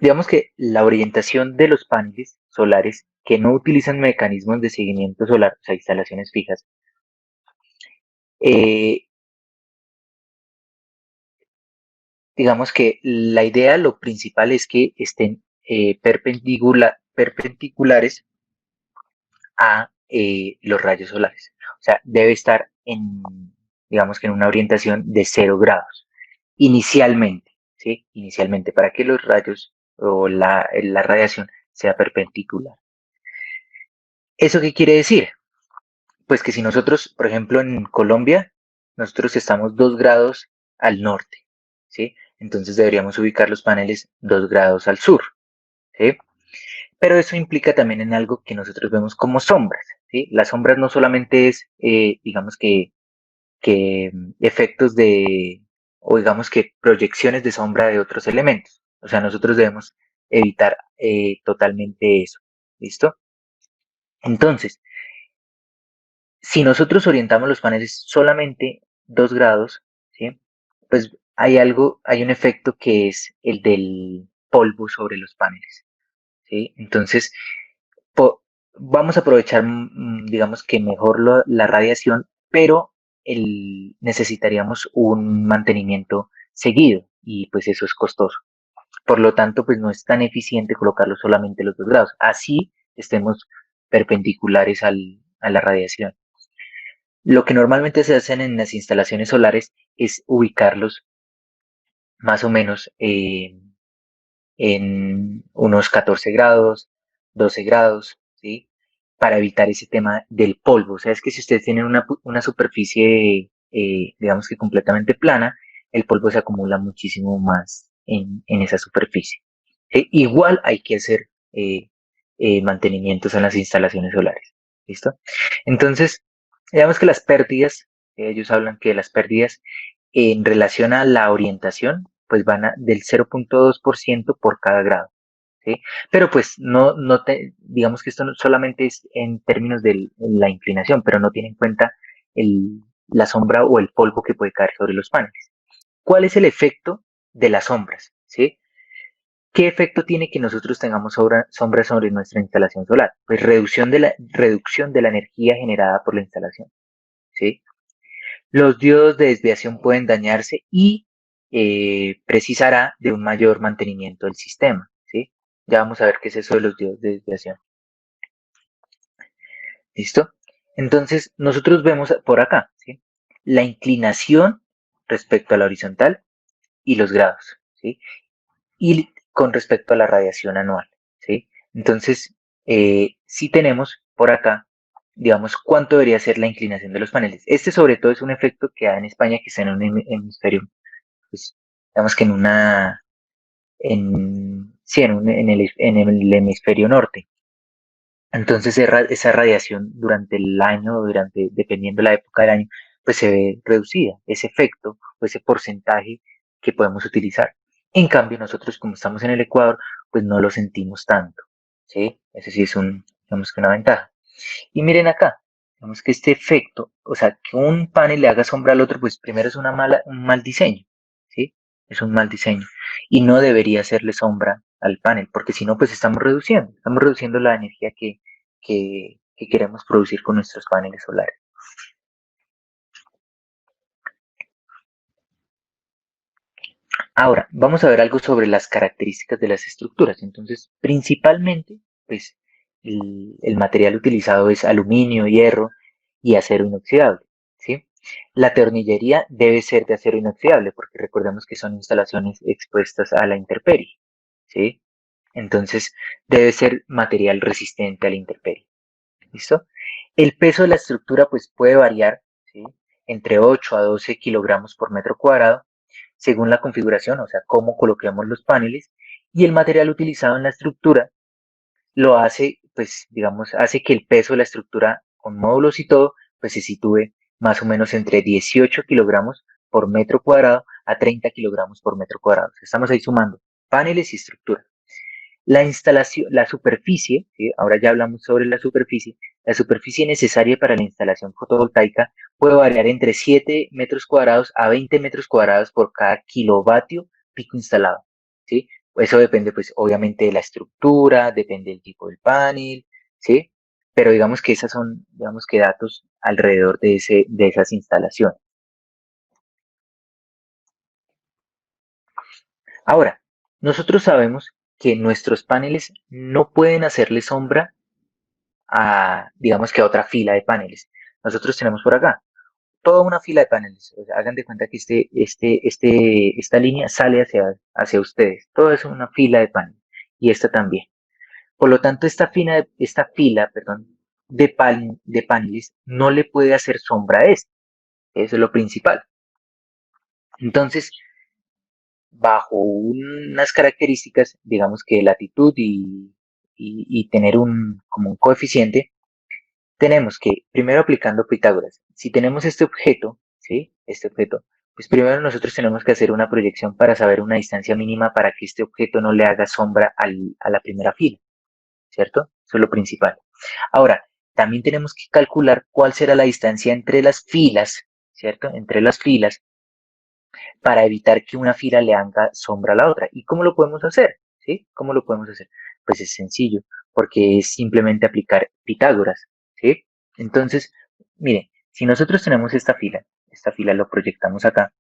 Digamos que la orientación de los paneles solares que no utilizan mecanismos de seguimiento solar, o sea, instalaciones fijas, eh, digamos que la idea, lo principal es que estén perpendiculares a los rayos solares. O sea, debe estar en, digamos que en una orientación de 0 grados, inicialmente, ¿sí? Inicialmente, para que los rayos o la radiación sea perpendicular. ¿Eso qué quiere decir? Pues que si nosotros, por ejemplo, en Colombia, nosotros estamos 2 grados al norte, ¿sí? Entonces deberíamos ubicar los paneles 2 grados al sur, ¿sí? Pero eso implica también en algo que nosotros vemos como sombras, ¿sí? Las sombras no solamente es, digamos que efectos de, o digamos que proyecciones de sombra de otros elementos. O sea, nosotros debemos evitar totalmente eso, ¿listo? Entonces, si nosotros orientamos los paneles solamente 2 grados, ¿sí? Pues hay un efecto que es el del polvo sobre los paneles, ¿sí? Entonces, vamos a aprovechar, digamos que mejor la radiación, pero necesitaríamos un mantenimiento seguido y pues eso es costoso. Por lo tanto, pues no es tan eficiente colocarlo solamente los 2 grados. Así estemos perpendiculares a la radiación. Lo que normalmente se hace en las instalaciones solares es ubicarlos más o menos en unos 14 grados, 12 grados, ¿sí? Para evitar ese tema del polvo. O sea, es que si ustedes tienen una superficie, digamos que completamente plana, el polvo se acumula muchísimo más en esa superficie. Igual hay que hacer mantenimientos en las instalaciones solares. ¿Listo? Entonces, digamos que las pérdidas, ellos hablan que las pérdidas en relación a la orientación, pues van del 0,2% por cada grado, ¿sí? Pero pues digamos que esto no solamente es en términos de la inclinación, pero no tiene en cuenta la sombra o el polvo que puede caer sobre los paneles. ¿Cuál es el efecto de las sombras? ¿Sí? ¿Qué efecto tiene que nosotros tengamos sombra sobre nuestra instalación solar? Pues reducción de la energía generada por la instalación, ¿sí? Los diodos de desviación pueden dañarse y precisará de un mayor mantenimiento del sistema, ¿sí? Ya vamos a ver qué es eso de los diodos de desviación. ¿Listo? Entonces, nosotros vemos por acá, ¿sí? La inclinación respecto a la horizontal y los grados, ¿sí? Y con respecto a la radiación anual, ¿sí? Entonces, si tenemos por acá, digamos, cuánto debería ser la inclinación de los paneles. Este sobre todo es un efecto que da en España, que está en un hemisferio, pues, digamos que sí, en el hemisferio norte. Entonces esa radiación durante el año, dependiendo de la época del año, pues se ve reducida, ese efecto o ese porcentaje que podemos utilizar. En cambio, nosotros como estamos en el Ecuador, pues no lo sentimos tanto, ¿sí? Eso sí es digamos que una ventaja. Y miren acá, digamos que este efecto, o sea, que un panel le haga sombra al otro, pues primero es un mal diseño, ¿sí? Es un mal diseño. Y no debería hacerle sombra al panel, porque si no, pues estamos reduciendo la energía que queremos producir con nuestros paneles solares. Ahora, vamos a ver algo sobre las características de las estructuras. Entonces, principalmente, pues, el material utilizado es aluminio, hierro y acero inoxidable, ¿sí? La tornillería debe ser de acero inoxidable, porque recordemos que son instalaciones expuestas a la intemperie, ¿sí? Entonces, debe ser material resistente a la intemperie, ¿listo? El peso de la estructura, pues, puede variar, ¿sí? Entre 8 a 12 kilogramos por metro cuadrado, según la configuración, o sea, cómo coloquemos los paneles, y el material utilizado en la estructura lo hace, pues, digamos, hace que el peso de la estructura con módulos y todo, pues se sitúe más o menos entre 18 kilogramos por metro cuadrado a 30 kilogramos por metro cuadrado. Estamos ahí sumando paneles y estructura. La instalación, la superficie, ¿sí? Ahora ya hablamos sobre la superficie necesaria para la instalación fotovoltaica puede variar entre 7 metros cuadrados a 20 metros cuadrados por cada kilovatio pico instalado, ¿sí? Eso depende, pues, obviamente de la estructura, depende del tipo del panel, ¿sí? Pero digamos que esas son, digamos que datos alrededor de esas instalaciones. Ahora, nosotros sabemos que nuestros paneles no pueden hacerle sombra a, digamos que a otra fila de paneles. Nosotros tenemos por acá toda una fila de paneles. O sea, hagan de cuenta que esta línea sale hacia ustedes. Todo es una fila de paneles. Y esta también. Por lo tanto, esta fila, perdón, de paneles no le puede hacer sombra a este. Eso es lo principal. Entonces, bajo unas características, digamos que latitud y tener como un coeficiente, tenemos que, primero aplicando Pitágoras, si tenemos este objeto, ¿sí? Este objeto, pues primero nosotros tenemos que hacer una proyección para saber una distancia mínima para que este objeto no le haga sombra a la primera fila, ¿cierto? Eso es lo principal. Ahora, también tenemos que calcular cuál será la distancia entre las filas, ¿cierto? Entre las filas para evitar que una fila le haga sombra a la otra. ¿Y cómo lo podemos hacer? ¿Sí? ¿Cómo lo podemos hacer? Pues es sencillo, porque es simplemente aplicar Pitágoras, ¿sí? Entonces, miren, si nosotros tenemos esta fila lo proyectamos acá,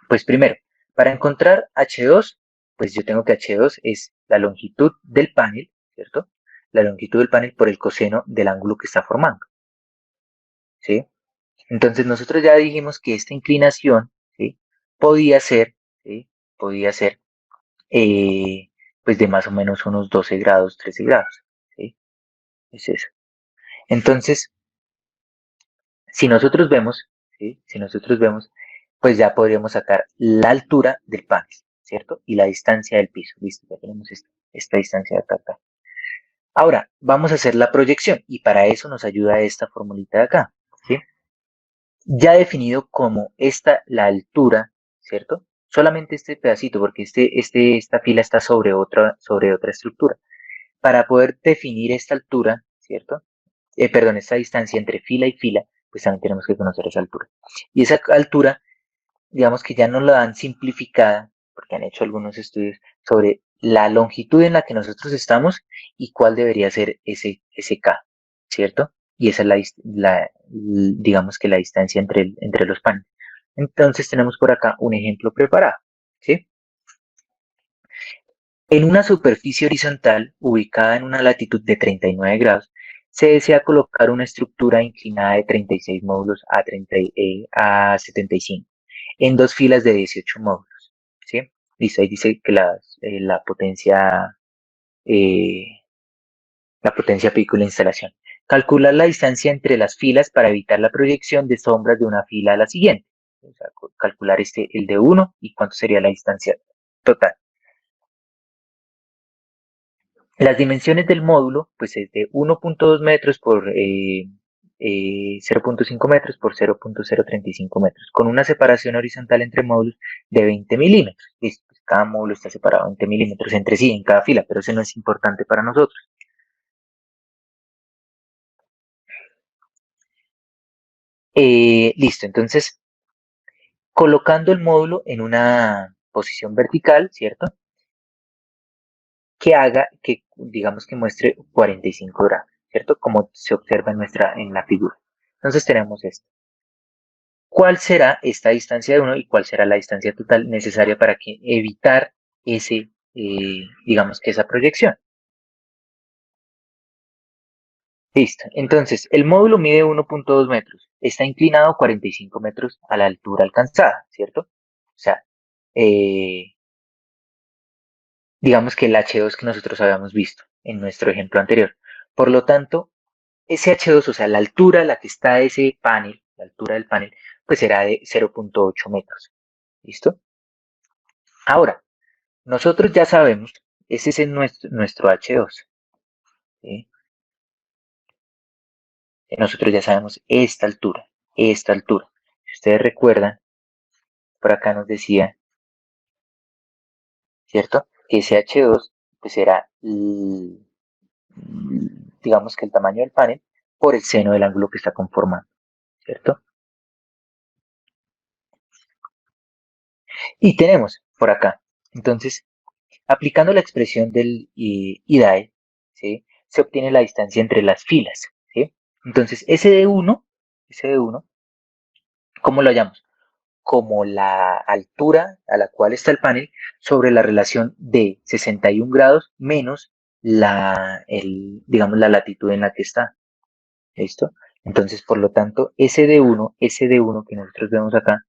pues primero, para encontrar H2, pues yo tengo que H2 es la longitud del panel, ¿cierto? La longitud del panel por el coseno del ángulo que está formando, ¿sí? Entonces nosotros ya dijimos que esta inclinación, ¿sí? Podía ser, ¿sí? Podía ser, eh, pues de más o menos unos 12 grados, 13 grados, ¿sí? Es eso. Entonces, si nosotros vemos, ¿sí? Si nosotros vemos, pues ya podríamos sacar la altura del panel, ¿cierto? Y la distancia del piso. Listo, ya tenemos esta distancia de acá, acá. Ahora, vamos a hacer la proyección y para eso nos ayuda esta formulita de acá, ¿sí? Ya definido como la altura, ¿cierto? Solamente este pedacito, porque esta fila está sobre otra estructura. Para poder definir esta altura, ¿cierto? Perdón, esta distancia entre fila y fila, pues también tenemos que conocer esa altura. Y esa altura, digamos que ya nos la dan simplificada, porque han hecho algunos estudios sobre la longitud en la que nosotros estamos y cuál debería ser ese K, ¿cierto? Y esa es digamos que la distancia entre los paneles. Entonces tenemos por acá un ejemplo preparado, ¿sí? En una superficie horizontal ubicada en una latitud de 39 grados, se desea colocar una estructura inclinada de 36 módulos a 75 en dos filas de 18 módulos. ¿Sí? Listo, ahí dice que eh, la potencia pico de la instalación. Calcular la distancia entre las filas para evitar la proyección de sombras de una fila a la siguiente. O sea, calcular el de 1 y cuánto sería la distancia total. Las dimensiones del módulo, pues es de 1.2 metros por 0.5 metros por 0.035 metros, con una separación horizontal entre módulos de 20 milímetros. Listo, pues cada módulo está separado 20 milímetros entre sí en cada fila, pero eso no es importante para nosotros. Listo, entonces, colocando el módulo en una posición vertical, ¿cierto? Que haga que, digamos que muestre 45 grados, ¿cierto? Como se observa en la figura. Entonces tenemos esto. ¿Cuál será esta distancia de 1 y cuál será la distancia total necesaria para evitar digamos que esa proyección? Listo. Entonces, el módulo mide 1.2 metros, está inclinado 45 metros a la altura alcanzada, ¿cierto? O sea, eh, digamos que el H2 que nosotros habíamos visto en nuestro ejemplo anterior. Por lo tanto, ese H2, o sea, la altura a la que está ese panel, la altura del panel, pues será de 0.8 metros. ¿Listo? Ahora, nosotros ya sabemos, ese es nuestro H2. ¿Sí? Nosotros ya sabemos esta altura, esta altura. Si ustedes recuerdan, por acá nos decía, ¿cierto? Que ese H2 pues era, digamos que el tamaño del panel por el seno del ángulo que está conformando, ¿cierto? Y tenemos por acá, entonces, Aplicando la expresión del IDAE, ¿sí? Se obtiene la distancia entre las filas, ¿sí? Entonces, SD1, ¿cómo lo hallamos? Como la altura a la cual está el panel sobre la relación de 61 grados menos digamos, la latitud en la que está. ¿Listo? Entonces, por lo tanto, ese D1 que nosotros vemos acá,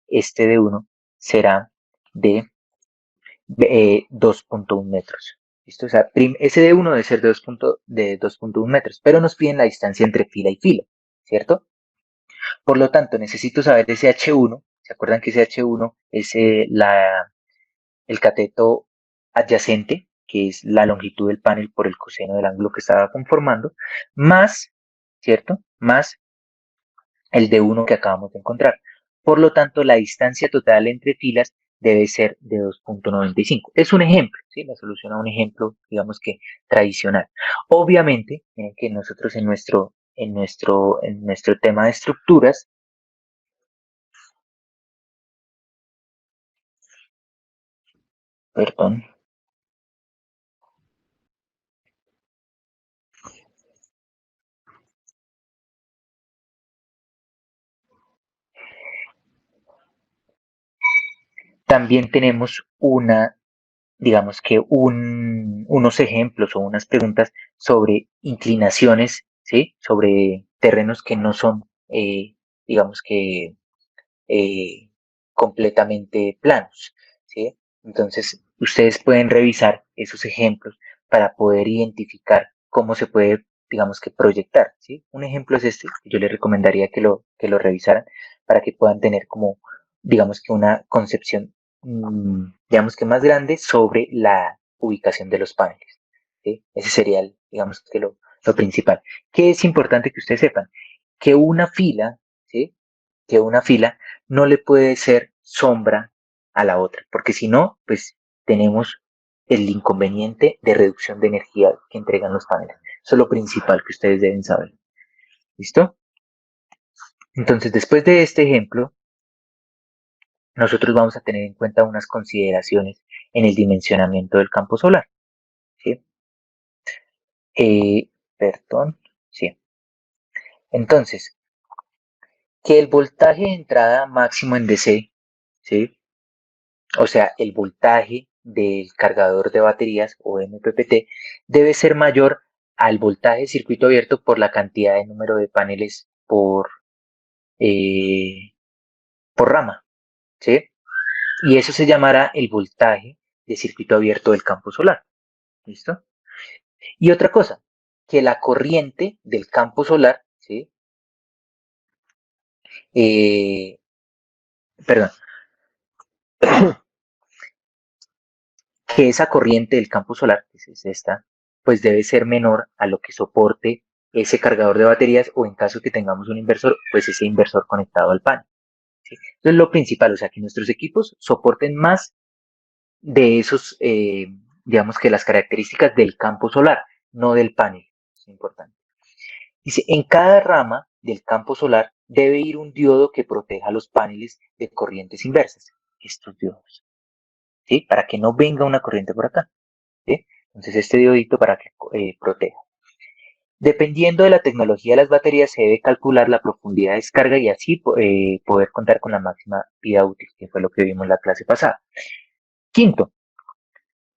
este D1 será de 2.1 metros. ¿Listo? O sea, ese D1 debe ser de 2.1 metros, pero nos piden la distancia entre fila y fila, ¿cierto? Por lo tanto, necesito saber ese H1. ¿Se acuerdan que ese H1 es el cateto adyacente, que es la longitud del panel por el coseno del ángulo que estaba conformando, más, ¿cierto? Más el D1 que acabamos de encontrar. Por lo tanto, la distancia total entre filas debe ser de 2.95. Es un ejemplo, ¿sí? La solución a un ejemplo, digamos que tradicional. Obviamente, miren que nosotros en nuestro tema de estructuras, perdón, también tenemos digamos que unos ejemplos o unas preguntas sobre inclinaciones, ¿sí? Sobre terrenos que no son, digamos que, eh, completamente planos, ¿sí? Entonces, ustedes pueden revisar esos ejemplos para poder identificar cómo se puede, digamos que, proyectar, ¿sí? Un ejemplo es este, yo les recomendaría que lo revisaran para que puedan tener como, digamos que, una concepción, digamos que, más grande sobre la ubicación de los paneles, ¿sí? Ese sería, digamos que, lo principal. ¿Qué es importante que ustedes sepan? Que una fila, ¿sí? Que una fila no le puede ser sombra a la otra, porque si no, pues tenemos el inconveniente de reducción de energía que entregan los paneles. Eso es lo principal que ustedes deben saber. ¿Listo? Entonces, después de este ejemplo, nosotros vamos a tener en cuenta unas consideraciones en el dimensionamiento del campo solar. ¿Sí? Perdón. Sí. Entonces, que el voltaje de entrada máximo en DC, ¿sí? O sea, el voltaje del cargador de baterías o MPPT debe ser mayor al voltaje de circuito abierto por la cantidad de número de paneles eh, por rama, ¿sí? Y eso se llamará el voltaje de circuito abierto del campo solar, ¿listo? Y otra cosa, que la corriente del campo solar, ¿sí? Eh, perdón, que esa corriente del campo solar, que es esta, pues debe ser menor a lo que soporte ese cargador de baterías o en caso que tengamos un inversor, pues ese inversor conectado al panel. ¿Sí? Entonces lo principal, o sea, que nuestros equipos soporten más de esos, digamos que las características del campo solar, no del panel. Es importante. Dice, en cada rama del campo solar debe ir un diodo que proteja los paneles de corrientes inversas. Estos diodos, ¿sí? Para que no venga una corriente por acá. ¿Sí? Entonces este diodito para que proteja. Dependiendo de la tecnología de las baterías se debe calcular la profundidad de descarga y así poder contar con la máxima vida útil, que fue lo que vimos en la clase pasada. Quinto,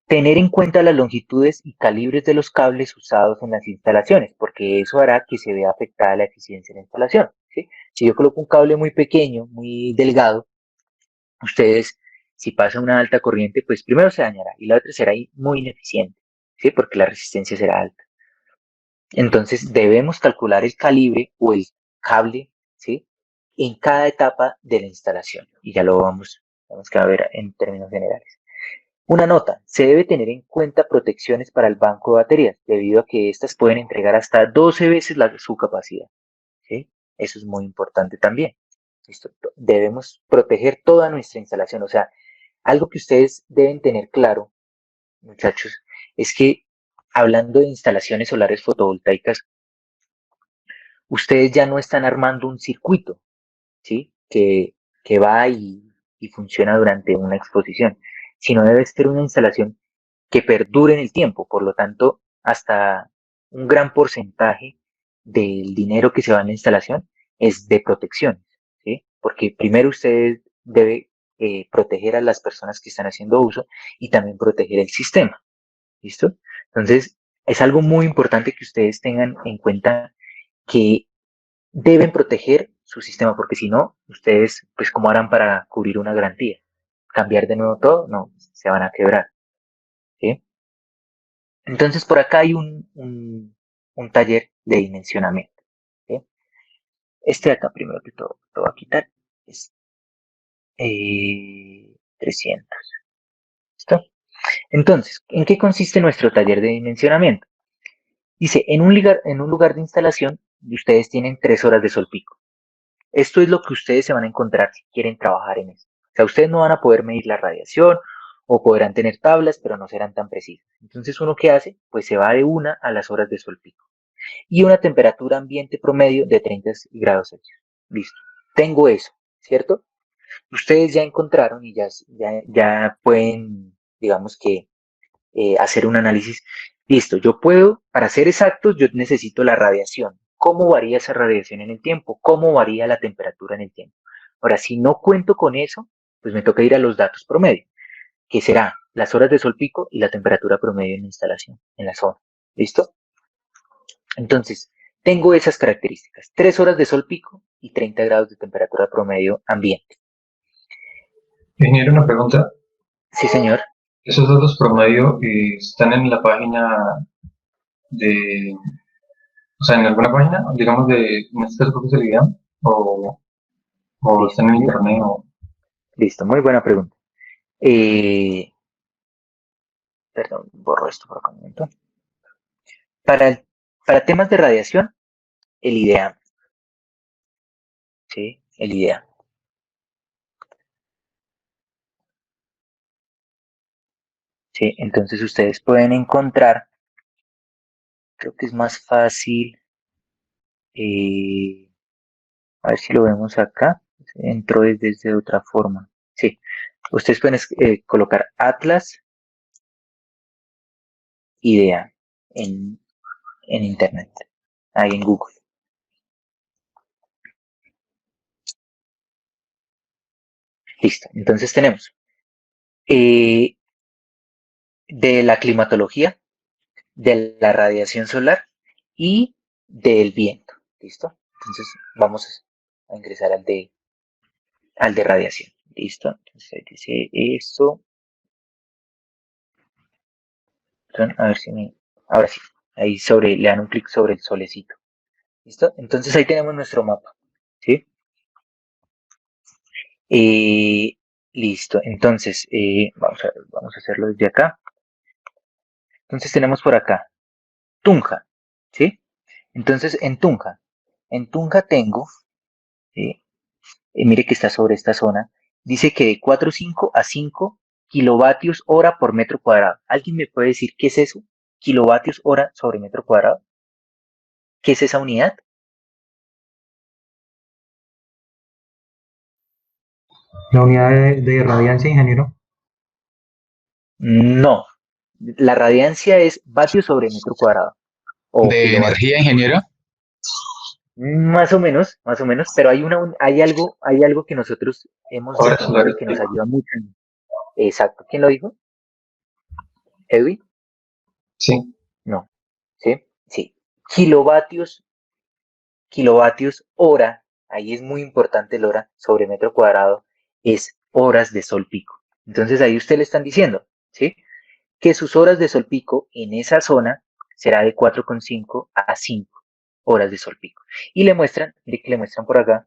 tener en cuenta las longitudes y calibres de los cables usados en las instalaciones, porque eso hará que se vea afectada la eficiencia de la instalación. ¿Sí? Si yo coloco un cable muy pequeño, muy delgado, ustedes, si pasa una alta corriente, pues primero se dañará y la otra será muy ineficiente, ¿sí? Porque la resistencia será alta. Entonces debemos calcular el calibre o el cable, ¿sí? En cada etapa de la instalación. Y ya lo vamos a ver en términos generales. Una nota, se debe tener en cuenta protecciones para el banco de baterías, debido a que estas pueden entregar hasta 12 veces su capacidad. ¿Sí? Eso es muy importante también. ¿Listo? Debemos proteger toda nuestra instalación. O sea, algo que ustedes deben tener claro, muchachos, es que hablando de instalaciones solares fotovoltaicas, ustedes ya no están armando un circuito, ¿sí? Que va y funciona durante una exposición, sino debe ser una instalación que perdure en el tiempo. Por lo tanto, hasta un gran porcentaje del dinero que se va en la instalación es de protección, ¿sí? Porque primero usted debe proteger a las personas que están haciendo uso y también proteger el sistema, ¿listo? Entonces, es algo muy importante que ustedes tengan en cuenta que deben proteger su sistema, porque si no, ustedes, pues, ¿cómo harán para cubrir una garantía? ¿Cambiar de nuevo todo? No, se van a quebrar, ¿sí? Entonces, por acá hay un taller de dimensionamiento, ¿sí? Este de acá, primero que todo, lo voy a quitar, es 300, ¿listo? Entonces, ¿en qué consiste nuestro taller de dimensionamiento? Dice, en un lugar de instalación, ustedes tienen 3 horas de sol pico. Esto es lo que ustedes se van a encontrar si quieren trabajar en esto. O sea, ustedes no van a poder medir la radiación o podrán tener tablas, pero no serán tan precisas. Entonces, ¿uno qué hace? Pues se va de una a las horas de sol pico. Y una temperatura ambiente promedio de 30 grados Celsius. Listo. Tengo eso, ¿cierto? Ustedes ya encontraron y ya pueden, digamos que, hacer un análisis. Listo, yo puedo, para ser exactos, yo necesito la radiación. ¿Cómo varía esa radiación en el tiempo? ¿Cómo varía la temperatura en el tiempo? Ahora, si no cuento con eso, pues me toca ir a los datos promedio, que será las horas de sol pico y la temperatura promedio en la instalación, en la zona. ¿Listo? Entonces, tengo esas características. 3 horas de sol pico y 30 grados de temperatura promedio ambiente. Ingeniero, una pregunta. Sí, señor. ¿Esos datos promedio están en la página de, o sea, en alguna página, digamos, en este caso creo que es el IDEAM, o están Listo, en mira. internet, Listo, muy buena pregunta. Eh, Perdón, borro esto por un momento. Para, para temas de radiación, el IDEA, ¿sí? El IDEA. ¿Sí? Entonces ustedes pueden encontrar, creo que es más fácil, eh, a ver si lo vemos acá, entró desde otra forma. Sí, ustedes pueden colocar Atlas IDEA en, en Internet, ahí en Google. Listo, entonces tenemos eh, de la climatología, de la radiación solar y del viento. ¿Listo? Entonces vamos a ingresar al de radiación. ¿Listo? Entonces ahí dice esto. Entonces, a ver si me... Ahora sí. Ahí le dan un clic sobre el solecito. ¿Listo? Entonces ahí tenemos nuestro mapa. ¿Sí? Eh, Listo. Entonces, vamos a hacerlo desde acá. Entonces tenemos por acá Tunja. ¿Sí? Entonces en Tunja tengo, ¿sí? Mire que está sobre esta zona, dice que de 4,5 a 5 kilovatios hora por metro cuadrado. ¿Alguien me puede decir qué es eso? Kilovatios hora sobre metro cuadrado. ¿Qué es esa unidad? la unidad de radiancia, ingeniero. No. La radiancia es vatios sobre metro cuadrado o ¿De kilovatios. energía, ingeniero? Más o menos, pero hay algo que nosotros hemos Horas definido y solares, que nos digo. ayuda mucho. Exacto. ¿Quién lo dijo? ¿Edwin? Sí. No. ¿Sí? Sí. Kilovatios hora, ahí es muy importante el hora sobre metro cuadrado, es horas de sol pico. Entonces ahí usted le están diciendo, ¿sí? Que sus horas de sol pico en esa zona será de 4,5 a 5 horas de sol pico. Y le muestran, mire que le muestran por acá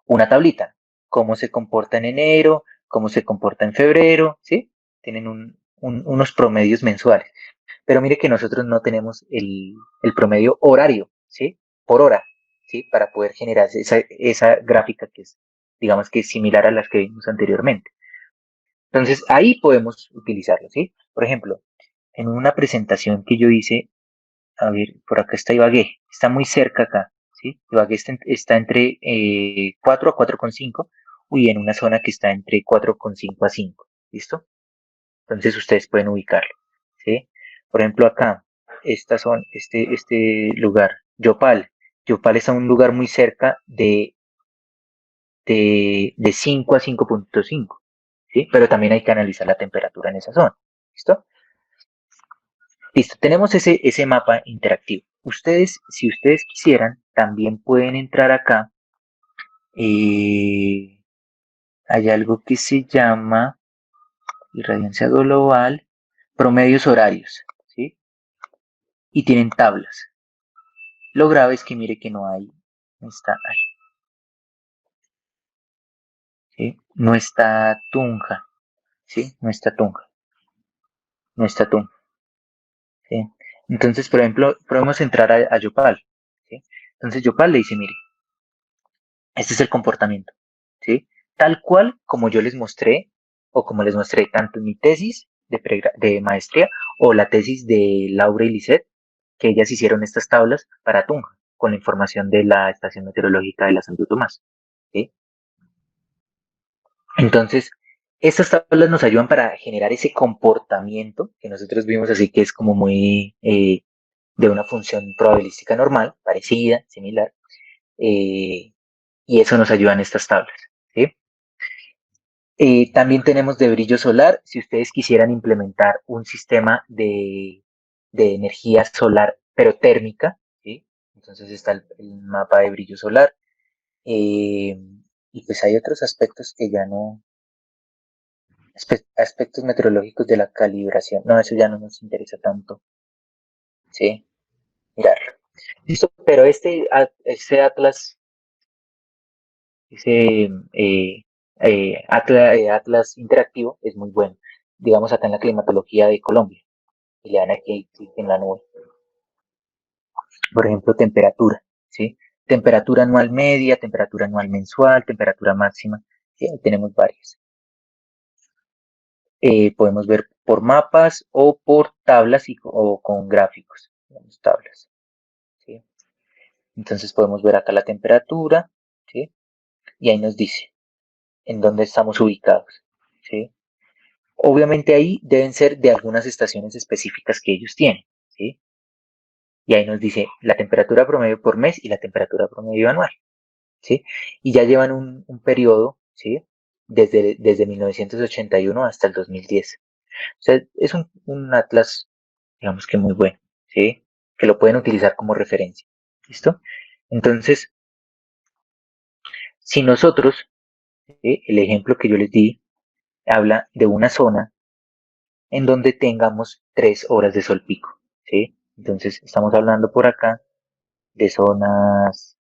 una tablita, cómo se comporta en enero, cómo se comporta en febrero, ¿sí? Tienen unos promedios mensuales. Pero mire que nosotros no tenemos el promedio horario, ¿sí? Por hora, ¿sí? Para poder generar esa gráfica que es, digamos que es similar a las que vimos anteriormente. Entonces, ahí podemos utilizarlo, ¿sí? Por ejemplo, en una presentación que yo hice, a ver, por acá está Ibagué, está muy cerca acá, ¿sí? Ibagué está entre 4 a 4,5, y en una zona que está entre 4,5 a 5. ¿listo? Entonces ustedes pueden ubicarlo, ¿sí? Por ejemplo, acá, estas son, este lugar, Yopal. Yopal está en un lugar muy cerca de 5 a 5.5, ¿sí? Pero también hay que analizar la temperatura en esa zona, ¿listo? Listo, tenemos ese mapa interactivo. Ustedes, si ustedes quisieran, también pueden entrar acá. Hay algo que se llama irradiancia global, promedios horarios, ¿sí? Y tienen tablas. Lo grave es que mire que no hay, no está ahí, ¿sí? No está Tunja, ¿sí? No está Tunja, no está Tunja, ¿sí? Entonces, por ejemplo, podemos entrar a Yopal, ¿sí? Entonces Yopal le dice, mire, este es el comportamiento, ¿sí? Tal cual como yo les mostré, o como les mostré tanto en mi tesis de maestría, o la tesis de Laura y Lisette, que ellas hicieron estas tablas para Tunja, con la información de la estación meteorológica de la Santo Tomás, ¿sí? Entonces, estas tablas nos ayudan para generar ese comportamiento que nosotros vimos así que es como muy de una función probabilística normal, parecida, similar, eh, y eso nos ayuda en estas tablas, ¿sí? También tenemos de brillo solar, si ustedes quisieran implementar un sistema de energía solar, pero térmica, ¿sí? Entonces está el mapa de brillo solar, eh, y pues hay otros aspectos que ya no, aspectos meteorológicos de la calibración. No, eso ya no nos interesa tanto. Sí, mirar. Listo, pero este Atlas, ese Atlas interactivo es muy bueno. Digamos acá en la climatología de Colombia. Y le dan aquí clic en la nube. Por ejemplo, temperatura. ¿Sí? Temperatura anual media, temperatura anual mensual, temperatura máxima. ¿Sí? Tenemos varias. Podemos ver por mapas o por tablas o con gráficos. Tenemos tablas. ¿Sí? Entonces podemos ver acá la temperatura, ¿sí? Y ahí nos dice en dónde estamos ubicados, ¿sí? Obviamente ahí deben ser de algunas estaciones específicas que ellos tienen, ¿sí? Y ahí nos dice la temperatura promedio por mes y la temperatura promedio anual, ¿sí? Y ya llevan un periodo, ¿sí? Desde 1981 hasta el 2010. O sea, es un atlas, digamos que muy bueno, ¿sí? Que lo pueden utilizar como referencia, ¿listo? Entonces, si nosotros, ¿sí? El ejemplo que yo les di, habla de una zona en donde tengamos 3 horas de sol pico, ¿sí? Entonces, estamos hablando por acá de zonas,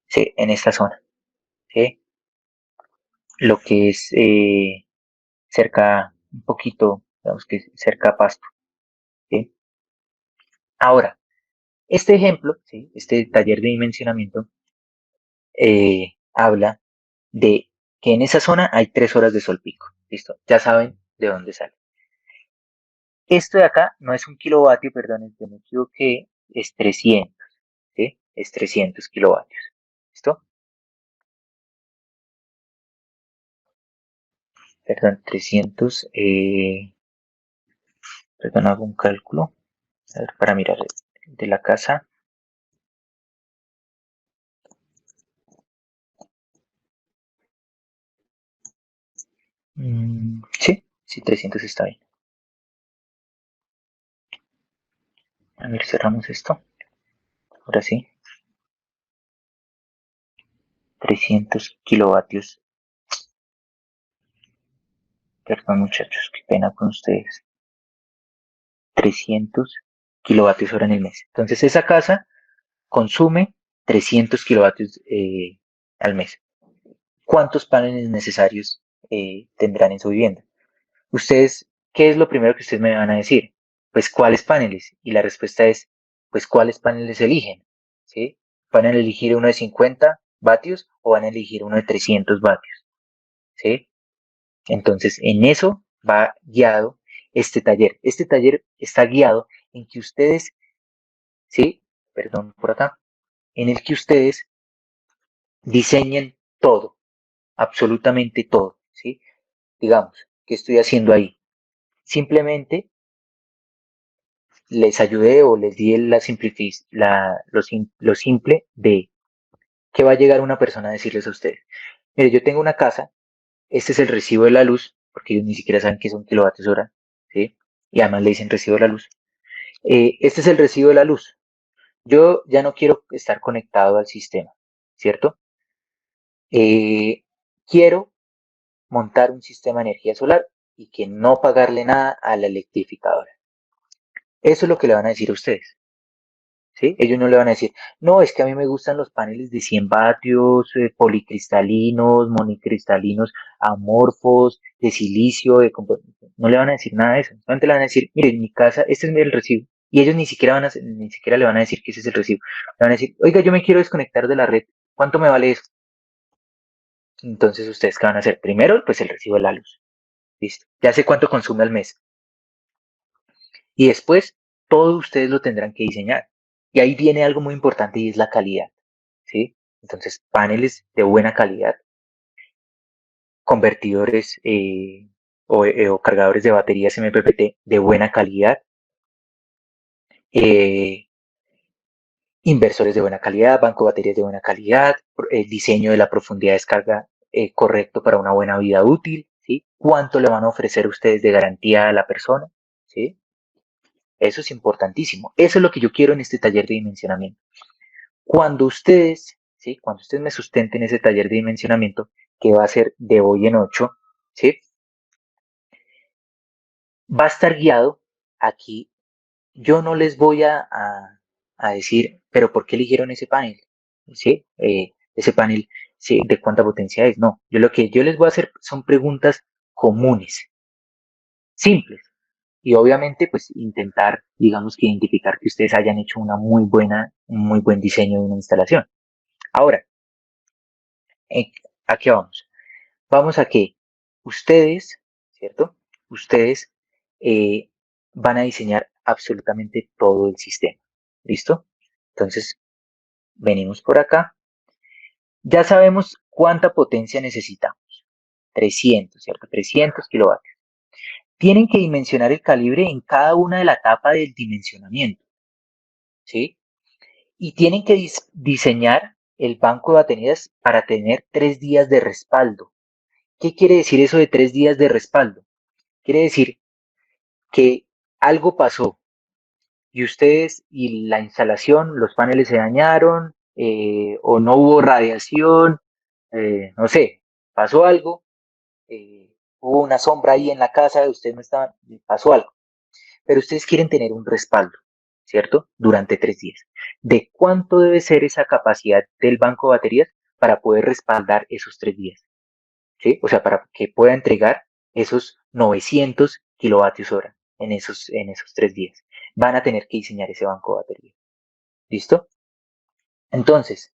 ¿sí? En esta zona, ¿sí? Lo que es cerca, un poquito, digamos que cerca a Pasto, ¿sí? Ahora, este ejemplo, ¿sí? Este taller de dimensionamiento, habla de que en esa zona hay 3 horas de sol pico, ¿listo? Ya saben de dónde sale. Esto de acá no es un kilovatio, perdón, me equivoqué, es 300, ¿sí? Es 300 kilovatios. ¿Listo? Perdón, 300, perdón, hago un cálculo, a ver, para mirar de la casa. Sí, sí, 300 está bien. A ver, cerramos esto. Ahora sí, 300 kilovatios. Perdón, muchachos, qué pena con ustedes. 300 kilovatios hora en el mes. Entonces, esa casa consume 300 kilovatios al mes. ¿Cuántos paneles necesarios tendrán en su vivienda? Ustedes, ¿qué es lo primero que ustedes me van a decir? Pues, ¿cuáles paneles? Y la respuesta es, pues, ¿cuáles paneles eligen? ¿Sí? ¿Van a elegir uno de 50 vatios o van a elegir uno de 300 vatios? ¿Sí? Entonces, en eso va guiado este taller. Este taller está guiado en que ustedes, ¿sí? Perdón por acá, en el que ustedes diseñen todo, absolutamente todo, ¿sí? Digamos, ¿qué estoy haciendo ahí? Simplemente les ayudé o les di lo simple de que va a llegar una persona a decirles a ustedes, mire, yo tengo una casa, este es el recibo de la luz, porque ellos ni siquiera saben qué son kilovatios hora, ¿sí? Y además le dicen recibo de la luz. Este es el recibo de la luz. Yo ya no quiero estar conectado al sistema, ¿cierto? Quiero montar un sistema de energía solar y que no pagarle nada a la electrificadora. Eso es lo que le van a decir a ustedes. ¿Sí? Ellos no le van a decir, no, es que a mí me gustan los paneles de 100 vatios, policristalinos, monicristalinos, amorfos, de silicio, no le van a decir nada de eso. Solamente le van a decir, mire, en mi casa, este es el recibo. Y ellos ni siquiera le van a decir que ese es el recibo. Le van a decir, oiga, yo me quiero desconectar de la red. ¿Cuánto me vale eso? Entonces, ¿ustedes qué van a hacer? Primero, pues el recibo de la luz. Listo. Ya sé cuánto consume al mes. Y después, todo ustedes lo tendrán que diseñar. Y ahí viene algo muy importante y es la calidad. ¿Sí? Entonces, paneles de buena calidad, convertidores o cargadores de baterías MPPT de buena calidad, eh, inversores de buena calidad, banco de baterías de buena calidad, el diseño de la profundidad de descarga correcto para una buena vida útil, ¿sí? ¿Cuánto le van a ofrecer ustedes de garantía a la persona? ¿Sí? Eso es importantísimo. Eso es lo que yo quiero en este taller de dimensionamiento. Cuando ustedes, ¿sí? Cuando ustedes me sustenten ese taller de dimensionamiento, que va a ser de hoy en 8, ¿sí? Va a estar guiado aquí. Yo no les voy a decir, pero ¿por qué eligieron ese panel? ¿Sí? Ese panel, ¿sí? ¿De cuánta potencia es? No, yo lo que yo les voy a hacer son preguntas comunes, simples. Y obviamente, pues intentar, digamos que identificar que ustedes hayan hecho un muy buen diseño de una instalación. Ahora, eh, ¿a qué vamos? Vamos a que ustedes, ¿cierto? Ustedes eh, van a diseñar absolutamente todo el sistema. ¿Listo? Entonces, venimos por acá. Ya sabemos cuánta potencia necesitamos. 300, ¿cierto? 300 kilovatios. Tienen que dimensionar el calibre en cada una de la etapa del dimensionamiento, ¿sí? Y tienen que diseñar el banco de baterías para tener 3 días de respaldo. ¿Qué quiere decir eso de 3 días de respaldo? Quiere decir que algo pasó y ustedes y la instalación, los paneles se dañaron o no hubo radiación, no sé, pasó algo, hubo una sombra ahí en la casa, ustedes no estaban, pasó algo, pero ustedes quieren tener un respaldo, ¿cierto? Durante 3 días. ¿De cuánto debe ser esa capacidad del banco de baterías para poder respaldar esos 3 días? ¿Sí? O sea, para que pueda entregar esos 900 kilovatios hora en esos 3 días. Van a tener que diseñar ese banco de batería. ¿Listo? Entonces,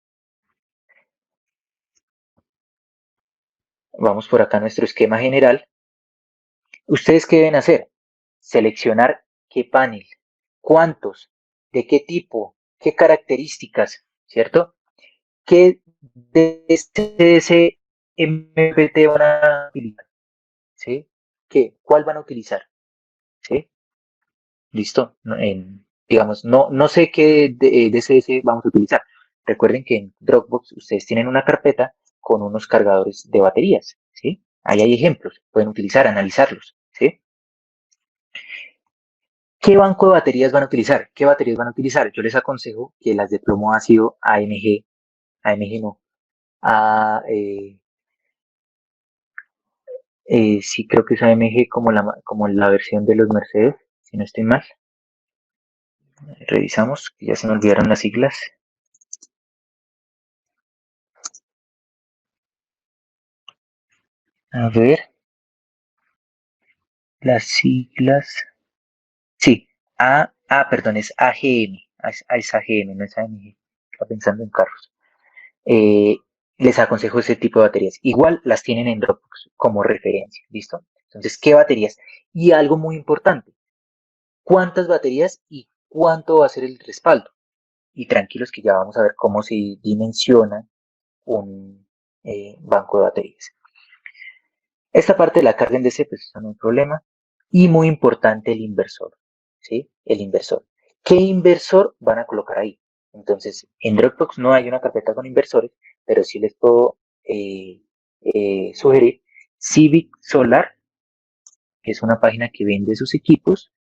vamos por acá a nuestro esquema general. ¿Ustedes qué deben hacer? Seleccionar qué panel, cuántos, de qué tipo, qué características, ¿cierto? ¿Qué DCS MPT van a utilizar? ¿Sí? ¿Qué? ¿Cuál van a utilizar? ¿Sí? Listo. Digamos, no sé qué DCS vamos a utilizar. Recuerden que en Dropbox ustedes tienen una carpeta con unos cargadores de baterías, ¿sí? Ahí hay ejemplos, pueden utilizar, analizarlos, ¿sí? ¿Qué banco de baterías van a utilizar? ¿Qué baterías van a utilizar? Yo les aconsejo que las de plomo ácido AMG no, a, sí creo que es AMG como la versión de los Mercedes, si no estoy mal. Revisamos, que ya se me olvidaron las siglas. A ver, las siglas. Sí, perdón, es AGM. Es AGM, no es AMG. Está pensando en carros. Eh, Les aconsejo ese tipo de baterías. Igual las tienen en Dropbox como referencia, ¿listo? Entonces, ¿qué baterías? Y algo muy importante, ¿cuántas baterías y cuánto va a ser el respaldo? Y tranquilos que ya vamos a ver cómo se dimensiona un, banco de baterías. Esta parte de la carga en DC, pues no hay problema. Y muy importante el inversor, ¿sí? El inversor. ¿Qué inversor van a colocar ahí? Entonces, en Dropbox no hay una carpeta con inversores, pero sí les puedo sugerir Civic Solar, que es una página que vende sus equipos.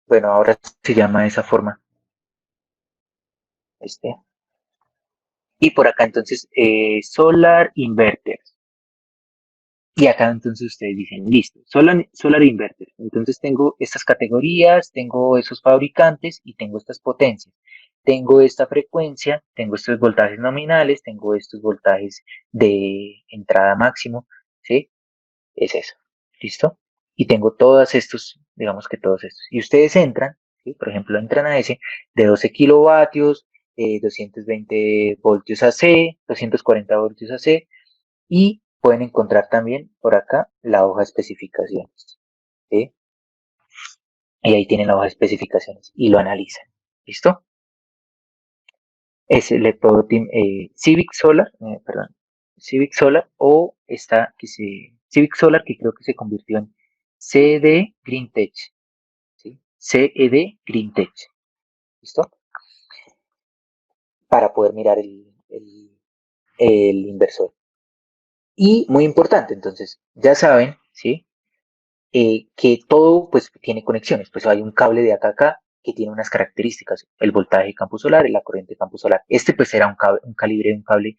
Bueno, ahora se llama de esa forma. Y por acá entonces, Solar Inverters. Y acá entonces ustedes dicen, listo, solar inverter. Entonces tengo estas categorías, tengo esos fabricantes y tengo estas potencias. Tengo esta frecuencia, tengo estos voltajes nominales, tengo estos voltajes de entrada máximo, ¿sí? Es eso, ¿listo? Y tengo todos estos, digamos que todos estos. Y ustedes entran, ¿sí? Por ejemplo, entran a ese de 12 kilovatios, 220 voltios AC, 240 voltios AC, y pueden encontrar también por acá la hoja de especificaciones, ¿sí? Y ahí tienen la hoja de especificaciones y lo analizan. ¿Listo? Es el Civic Solar, perdón, Civic Solar o Civic Solar que creo que se convirtió en CED Green Tech, ¿sí? CED Green Tech, ¿listo? Para poder mirar el inversor. Y muy importante, entonces, ya saben, ¿sí? Que todo pues tiene conexiones, pues hay un cable de acá a acá que tiene unas características, el voltaje de campo solar y la corriente de campo solar. Este pues era un calibre de un cable,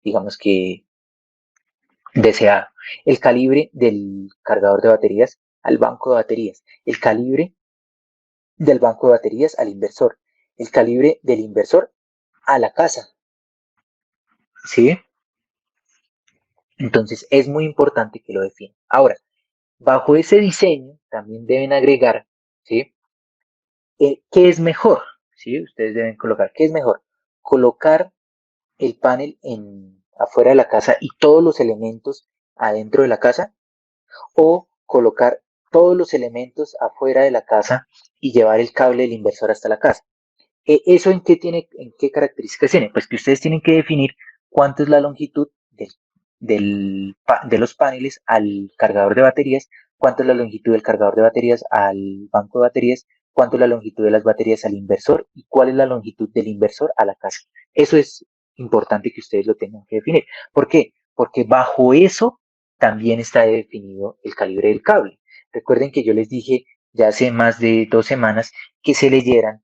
digamos que deseado. El calibre del cargador de baterías al banco de baterías, el calibre del banco de baterías al inversor, el calibre del inversor a la casa, ¿sí? Entonces es muy importante que lo definan. Ahora, bajo ese diseño también deben agregar, ¿sí? ¿Qué es mejor? ¿Sí? Ustedes deben colocar, ¿qué es mejor? Colocar el panel afuera de la casa y todos los elementos adentro de la casa o colocar todos los elementos afuera de la casa y llevar el cable del inversor hasta la casa. ¿Eso en qué características tiene? Pues que ustedes tienen que definir cuánto es la longitud de los paneles al cargador de baterías, cuánto es la longitud del cargador de baterías al banco de baterías, cuánto es la longitud de las baterías al inversor y cuál es la longitud del inversor a la casa. Eso es importante que ustedes lo tengan que definir. ¿Por qué? Porque bajo eso también está definido el calibre del cable. Recuerden que yo les dije ya hace más de 2 semanas que se leyeran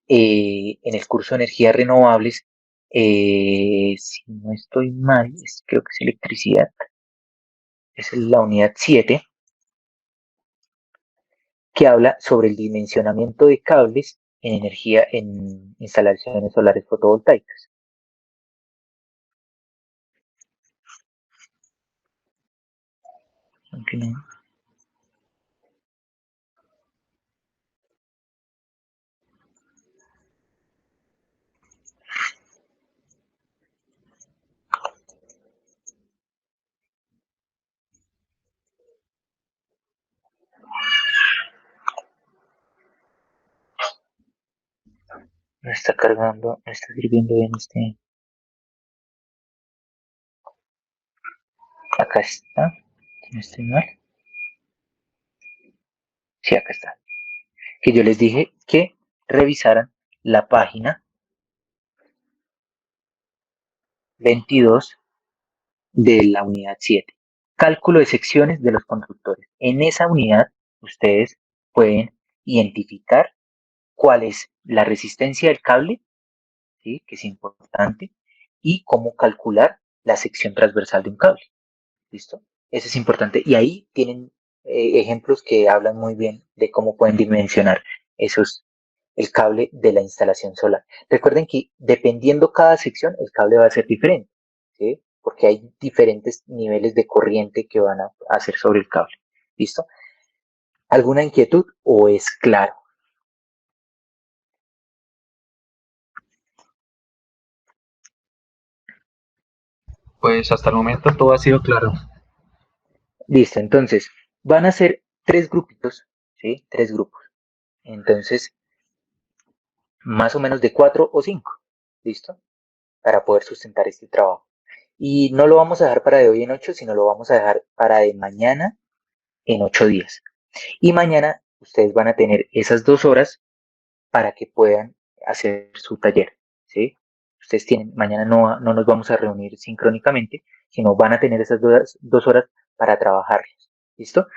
en el curso de energías renovables, si no estoy mal, creo que es electricidad, es la unidad 7, que habla sobre el dimensionamiento de cables en energía en instalaciones solares fotovoltaicas. Aunque no. No está cargando, no está sirviendo bien este. Acá está, no estoy mal. Sí, acá está. Que yo les dije que revisaran la página 22 de la unidad 7. Cálculo de secciones de los conductores. En esa unidad ustedes pueden identificar cuál es la resistencia del cable, ¿sí? Que es importante, y cómo calcular la sección transversal de un cable. ¿Listo? Eso es importante. Y ahí tienen ejemplos que hablan muy bien de cómo pueden dimensionar esos, el cable de la instalación solar. Recuerden que dependiendo cada sección, el cable va a ser diferente, ¿sí? Porque hay diferentes niveles de corriente que van a hacer sobre el cable. ¿Listo? ¿Alguna inquietud o es claro? Pues hasta el momento todo ha sido claro. Listo, entonces van a ser 3 grupitos, ¿sí? 3 grupos. Entonces, más o menos de 4 o 5. ¿Listo? para poder sustentar este trabajo. Y no lo vamos a dejar para de hoy en 8, sino lo vamos a dejar para de mañana en 8 días. Y mañana ustedes van a tener esas 2 horas para que puedan hacer su taller, ¿sí? Ustedes tienen, mañana no nos vamos a reunir sincrónicamente, sino van a tener esas 2 horas para trabajarlas, ¿listo?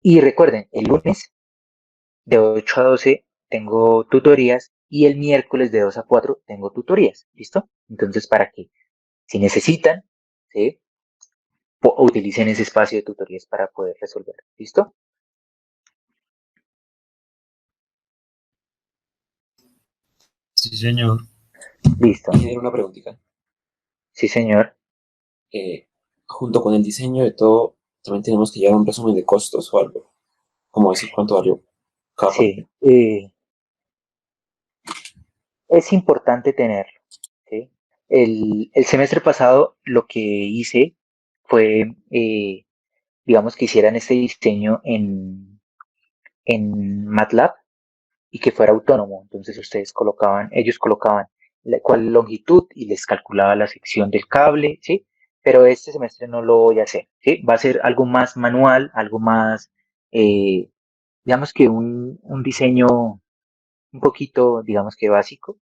Y recuerden, el lunes de 8 a 12 tengo tutorías y el miércoles de 2 a 4 tengo tutorías, ¿listo? Entonces, para que si necesitan, ¿sí? Utilicen ese espacio de tutorías para poder resolver, ¿listo? Sí, señor. Listo. Ingeniero, una preguntita. Sí, señor. Eh, Junto con el diseño de todo, también tenemos que llevar un resumen de costos o algo, como decir cuánto valió cada parte. Sí. Es importante tenerlo, ¿sí? El semestre pasado lo que hice fue, digamos, que hicieran este diseño en MATLAB y que fuera autónomo. Entonces ellos colocaban cuál longitud y les calculaba la sección del cable, ¿sí? Pero este semestre no lo voy a hacer, ¿sí? Va a ser algo más manual, algo más, eh, digamos que un diseño un poquito, digamos que básico,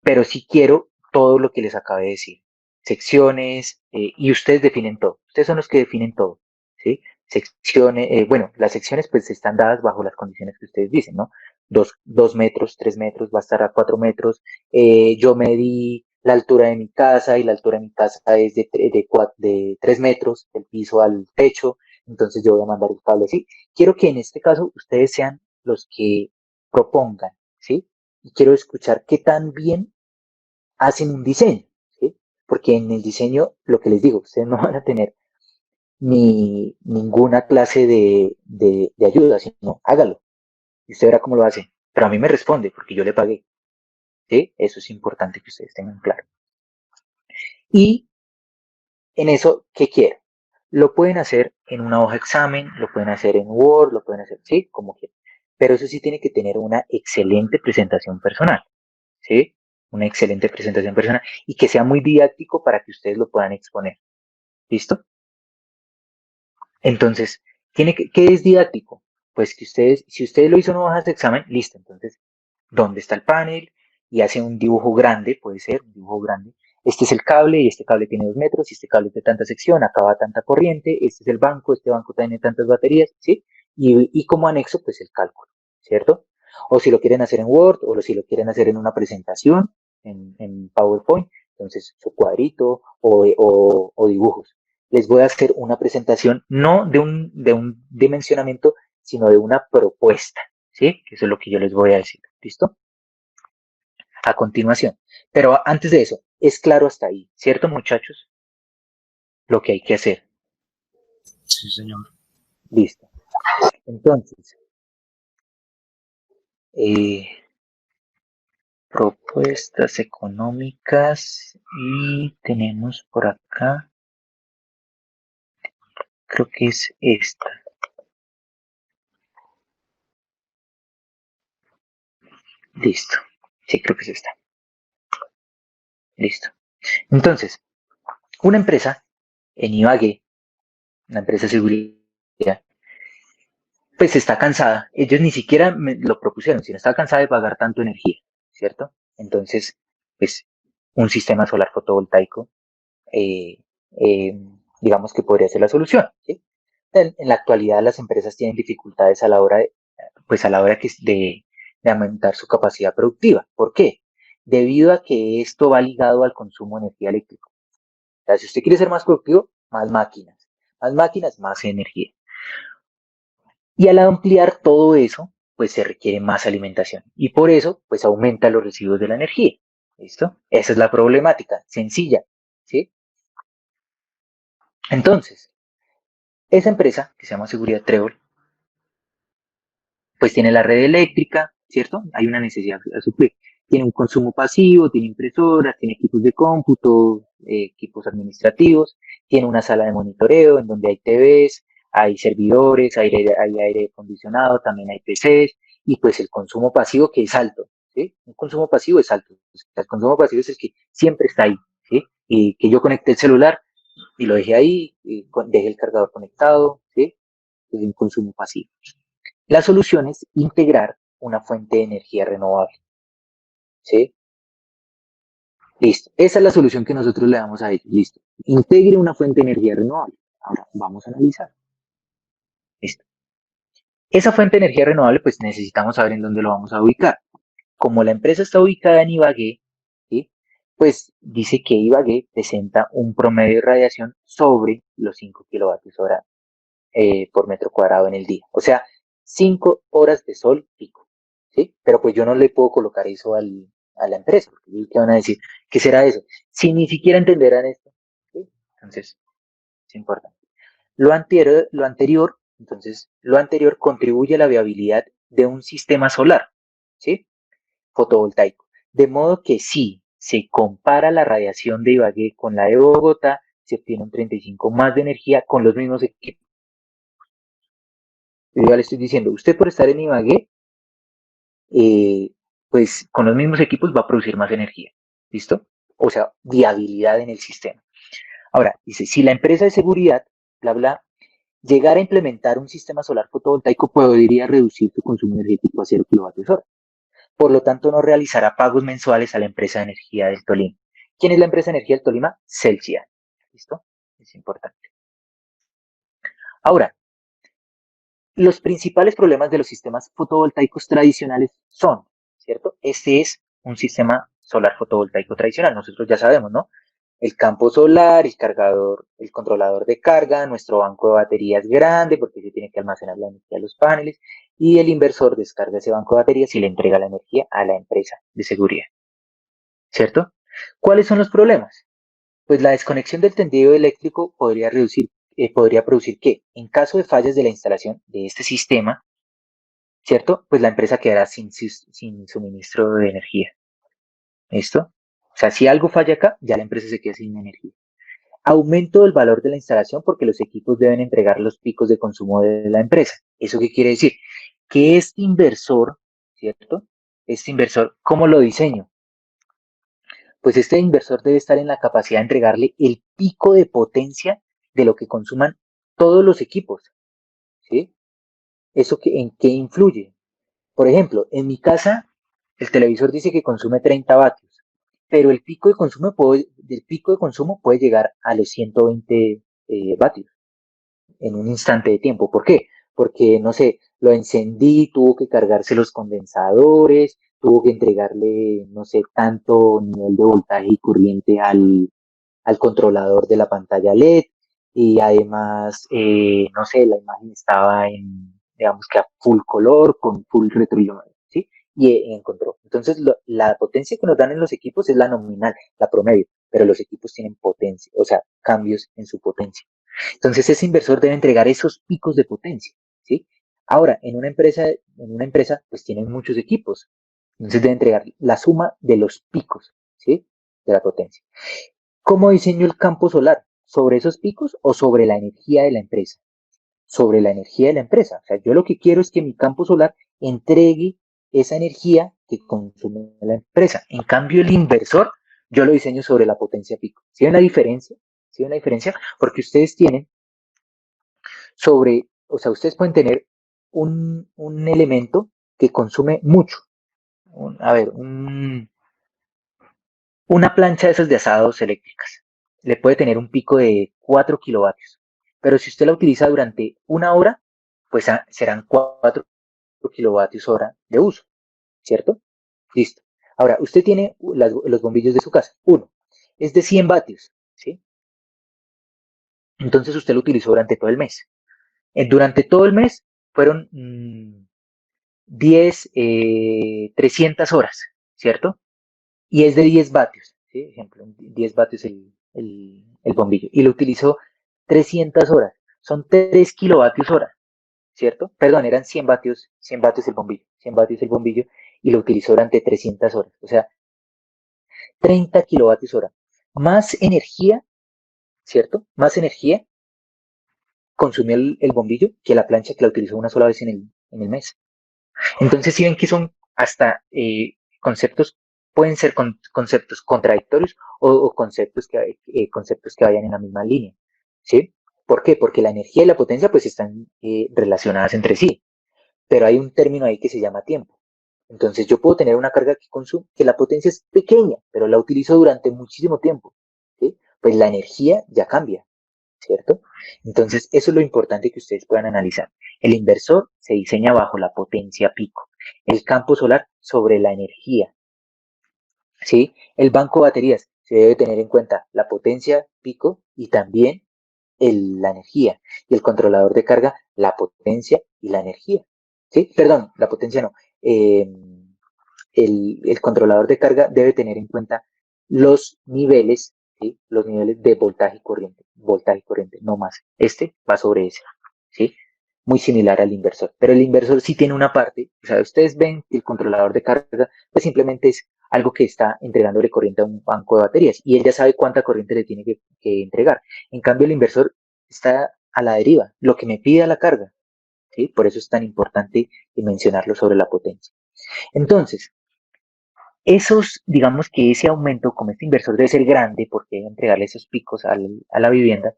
pero sí quiero todo lo que les acabé de decir. Secciones, y ustedes definen todo. Ustedes son los que definen todo, ¿sí? Secciones, bueno, las secciones pues están dadas bajo las condiciones que ustedes dicen, ¿no? 2 metros, 3 metros, va a estar a 4 metros. Yo medí la altura de mi casa y la altura de mi casa es de 3 metros, del piso al techo, entonces yo voy a mandar el cable así. Quiero que en este caso ustedes sean los que propongan, ¿sí? Y quiero escuchar qué tan bien hacen un diseño, ¿sí? Porque en el diseño, lo que les digo, ustedes no van a tener ni ninguna clase de ayuda, sino hágalo. Y usted verá cómo lo hace. Pero a mí me responde, porque yo le pagué, ¿sí? Eso es importante que ustedes tengan claro. Y en eso, ¿qué quiero? Lo pueden hacer en una hoja examen, lo pueden hacer en Word, lo pueden hacer, sí, como quieran. Pero eso sí tiene que tener una excelente presentación personal, ¿sí? Una excelente presentación personal y que sea muy didáctico para que ustedes lo puedan exponer. ¿Listo? Entonces, ¿qué es didáctico? Pues que ustedes, si ustedes lo hizo en hojas de examen, listo. Entonces, ¿dónde está el panel? Y hace un dibujo grande, puede ser, un dibujo grande. Este es el cable y este cable tiene 2 metros y este cable es de tanta sección, acá va tanta corriente, este es el banco, este banco tiene tantas baterías, ¿sí? Y como anexo, pues el cálculo, ¿cierto? O si lo quieren hacer en Word o si lo quieren hacer en una presentación, en PowerPoint, entonces su cuadrito o dibujos. Les voy a hacer una presentación no de un dimensionamiento, sino de una propuesta, ¿sí? Eso es lo que yo les voy a decir, ¿listo? A continuación. Pero antes de eso, es claro hasta ahí, ¿cierto, muchachos? Lo que hay que hacer. Sí, señor. Listo. Entonces, propuestas económicas y tenemos por acá, creo que es esta. Listo. Sí, creo que es esta. Listo. Entonces, una empresa en Ibagué, una empresa de seguridad, pues está cansada. Ellos ni siquiera me lo propusieron, sino está cansada de pagar tanto energía, ¿cierto? Entonces, pues un sistema solar fotovoltaico, eh, eh, digamos que podría ser la solución, ¿sí? En la actualidad las empresas tienen dificultades a la hora pues a la hora de aumentar su capacidad productiva. ¿Por qué? Debido a que esto va ligado al consumo de energía eléctrica. O sea, si usted quiere ser más productivo, más máquinas, más energía. Y al ampliar todo eso, pues se requiere más alimentación. Y por eso, pues aumenta los residuos de la energía. ¿Listo? Esa es la problemática, sencilla. ¿Sí? Entonces, esa empresa, que se llama Seguridad Trébol, pues tiene la red eléctrica, ¿cierto? Hay una necesidad a suplir. Tiene un consumo pasivo, tiene impresoras, tiene equipos de cómputo, equipos administrativos, tiene una sala de monitoreo en donde hay TVs, hay servidores, hay aire acondicionado, también hay PCs, y pues el consumo pasivo que es alto, ¿sí? Un consumo pasivo es alto. O sea, el consumo pasivo es el que siempre está ahí, ¿sí? Y que yo conecté el celular y lo dejé ahí, y dejé el cargador conectado, ¿sí? Es un consumo pasivo. La solución es integrar una fuente de energía renovable, ¿sí? Listo. Esa es la solución que nosotros le damos a ellos. Listo. Integre una fuente de energía renovable. Ahora vamos a analizar. Listo. Esa fuente de energía renovable, pues necesitamos saber en dónde lo vamos a ubicar. Como la empresa está ubicada en Ibagué, ¿sí? Pues dice que Ibagué presenta un promedio de radiación sobre los 5 kilovatios hora por metro cuadrado en el día. O sea, 5 horas de sol pico, ¿sí? Pero pues yo no le puedo colocar eso a la empresa, porque ¿qué van a decir? ¿Qué será eso? Si ni siquiera entenderán esto, ¿sí? Entonces, es importante. Lo anterior contribuye a la viabilidad de un sistema solar, ¿sí? Fotovoltaico. De modo que si se compara la radiación de Ibagué con la de Bogotá, se obtiene un 35 más de energía con los mismos equipos. Yo ya le estoy diciendo, usted por estar en Ibagué, pues con los mismos equipos va a producir más energía. ¿Listo? O sea, viabilidad en el sistema. Ahora, dice, si la empresa de seguridad, bla, bla, llegar a implementar un sistema solar fotovoltaico podría reducir su consumo energético a 0 kilovatios hora. Por lo tanto, no realizará pagos mensuales a la empresa de energía del Tolima. ¿Quién es la empresa de energía del Tolima? Celsia. ¿Listo? Es importante. Ahora, los principales problemas de los sistemas fotovoltaicos tradicionales son, ¿cierto? Este es un sistema solar fotovoltaico tradicional. Nosotros ya sabemos, ¿no? El campo solar, el cargador, el controlador de carga, nuestro banco de baterías grande porque se tiene que almacenar la energía de los paneles y el inversor descarga ese banco de baterías y le entrega la energía a la empresa de seguridad, ¿cierto? ¿Cuáles son los problemas? Pues la desconexión del tendido eléctrico podría producir que, en caso de fallas de la instalación de este sistema, ¿cierto? Pues la empresa quedará sin suministro de energía. ¿Listo? O sea, si algo falla acá, ya la empresa se queda sin energía. Aumento del valor de la instalación porque los equipos deben entregar los picos de consumo de la empresa. ¿Eso qué quiere decir? Que este inversor, ¿cierto? Este inversor, ¿cómo lo diseño? Pues este inversor debe estar en la capacidad de entregarle el pico de potencia de lo que consuman todos los equipos, ¿sí? ¿Eso en qué influye? Por ejemplo, en mi casa, el televisor dice que consume 30 vatios, pero el pico de consumo puede llegar a los 120 vatios en un instante de tiempo. ¿Por qué? Porque, no sé, lo encendí, tuvo que cargarse los condensadores, tuvo que entregarle, no sé, tanto nivel de voltaje y corriente al controlador de la pantalla LED y además, no sé, la imagen estaba digamos que a full color, con full retroiluminación, ¿sí? Y encontró. Entonces, la potencia que nos dan en los equipos es la nominal, la promedio, pero los equipos tienen potencia, o sea, cambios en su potencia. Entonces, ese inversor debe entregar esos picos de potencia, ¿sí? Ahora, en una empresa, pues tienen muchos equipos, entonces debe entregar la suma de los picos, ¿sí? De la potencia. ¿Cómo diseño el campo solar? ¿Sobre esos picos o sobre la energía de la empresa? Sobre la energía de la empresa. O sea, yo lo que quiero es que mi campo solar entregue esa energía que consume la empresa. En cambio, el inversor, yo lo diseño sobre la potencia pico. ¿Sí ven la diferencia? ¿Sí ven la diferencia? Porque ustedes tienen o sea, ustedes pueden tener un elemento que consume mucho. Una plancha de esas de asados eléctricas le puede tener un pico de 4 kilovatios, pero si usted la utiliza durante una hora, pues serán 4 kilovatios hora de uso, ¿cierto? Listo. Ahora, usted tiene los bombillos de su casa. Uno es de 100 vatios, ¿sí? Entonces usted lo utilizó durante todo el mes. Durante todo el mes fueron 300 horas, ¿cierto? Y es de 10 vatios, ¿sí? Ejemplo, 10 vatios el bombillo. Y lo utilizó 300 horas. Son 3 kilovatios hora, ¿cierto? Perdón, eran 100 vatios el bombillo, 100 vatios el bombillo y lo utilizó durante 300 horas. O sea, 30 kilovatios hora. Más energía, ¿cierto? Más energía consumió el bombillo que la plancha que la utilizó una sola vez en el mes. Entonces, si ven que son hasta conceptos pueden ser conceptos contradictorios o conceptos que vayan en la misma línea, ¿sí? ¿Por qué? Porque la energía y la potencia pues están relacionadas entre sí, pero hay un término ahí que se llama tiempo. Entonces yo puedo tener una carga que la potencia es pequeña, pero la utilizo durante muchísimo tiempo, ¿sí? Pues la energía ya cambia, ¿cierto? Entonces eso es lo importante que ustedes puedan analizar. El inversor se diseña bajo la potencia pico, el campo solar sobre la energía, ¿sí? El banco de baterías se debe tener en cuenta la potencia pico y también la energía. Y el controlador de carga, la potencia y la energía. ¿Sí? Perdón, la potencia no. El controlador de carga debe tener en cuenta los niveles, ¿sí? Los niveles de voltaje y corriente, no más. Este va sobre ese, ¿sí? Muy similar al inversor. Pero el inversor sí tiene una parte, o sea, ustedes ven que el controlador de carga pues simplemente es algo que está entregándole corriente a un banco de baterías y él ya sabe cuánta corriente le tiene que entregar. En cambio, el inversor está a la deriva, lo que me pida la carga, ¿sí? Por eso es tan importante mencionarlo sobre la potencia. Entonces, digamos que ese aumento, como este inversor debe ser grande porque debe entregarle esos picos a la vivienda,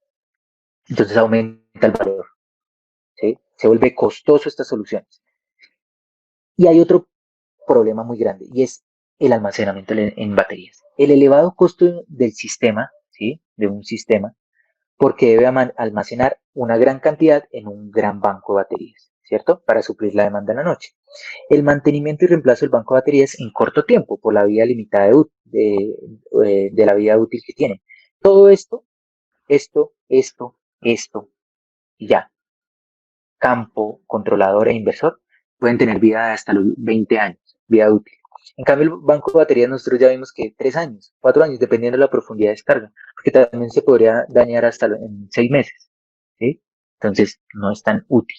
entonces aumenta el valor, ¿sí? Se vuelve costoso estas soluciones. Y hay otro problema muy grande y es el almacenamiento en baterías. El elevado costo del sistema, ¿sí? De un sistema, porque debe almacenar una gran cantidad en un gran banco de baterías, ¿cierto? Para suplir la demanda en la noche. El mantenimiento y reemplazo del banco de baterías en corto tiempo por la vida limitada de la vida útil que tiene. Todo esto y ya. Campo, controlador e inversor pueden tener vida de hasta los 20 años, vida útil. En cambio, el banco de baterías nosotros ya vimos que 3 años, 4 años, dependiendo de la profundidad de descarga, porque también se podría dañar hasta en 6 meses, ¿sí? Entonces, no es tan útil.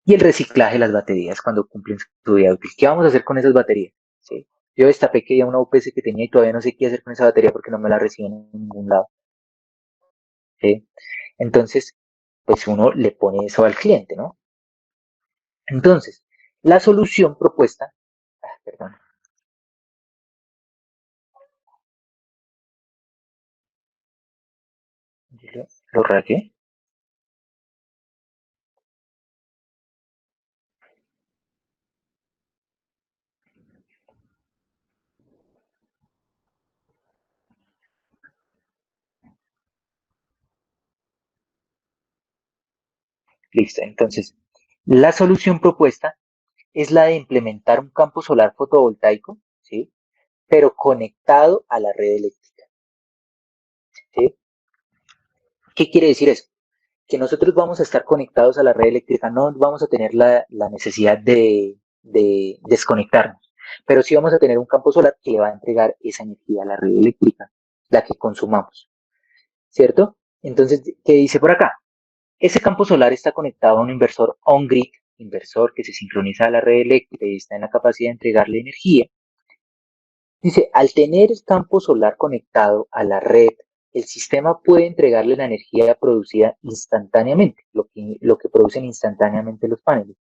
Y el reciclaje de las baterías cuando cumplen su vida útil. ¿Qué vamos a hacer con esas baterías? ¿Sí? Yo destapé que ya una UPS que tenía y todavía no sé qué hacer con esa batería porque no me la reciben en ningún lado. ¿Sí? Entonces, pues uno le pone eso al cliente, ¿no? Entonces, la solución propuesta, perdón, lo rayé. Listo, entonces, la solución propuesta es la de implementar un campo solar fotovoltaico, ¿sí? Pero conectado a la red eléctrica, ¿sí? ¿Qué quiere decir eso? Que nosotros vamos a estar conectados a la red eléctrica, no vamos a tener la necesidad de desconectarnos, pero sí vamos a tener un campo solar que le va a entregar esa energía a la red eléctrica, la que consumamos, ¿cierto? Entonces, ¿qué dice por acá? Ese campo solar está conectado a un inversor on-grid, inversor que se sincroniza a la red eléctrica y está en la capacidad de entregarle energía. Dice, al tener el campo solar conectado a la red, el sistema puede entregarle la energía producida instantáneamente, lo que producen instantáneamente los paneles,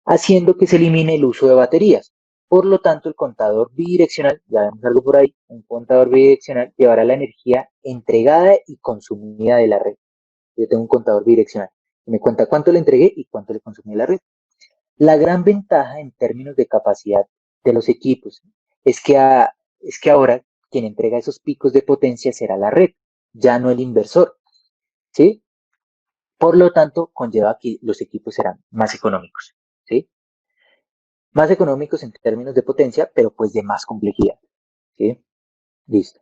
haciendo que se elimine el uso de baterías. Por lo tanto, el contador bidireccional, ya vemos algo por ahí, un contador bidireccional llevará la energía entregada y consumida de la red. Yo tengo un contador bidireccional que me cuenta cuánto le entregué y cuánto le consumí a la red. La gran ventaja en términos de capacidad de los equipos es que, es que ahora quien entrega esos picos de potencia será la red, ya no el inversor, ¿sí? Por lo tanto, conlleva que los equipos serán más económicos, ¿sí? Más económicos en términos de potencia, pero pues de más complejidad, ¿sí? Listo.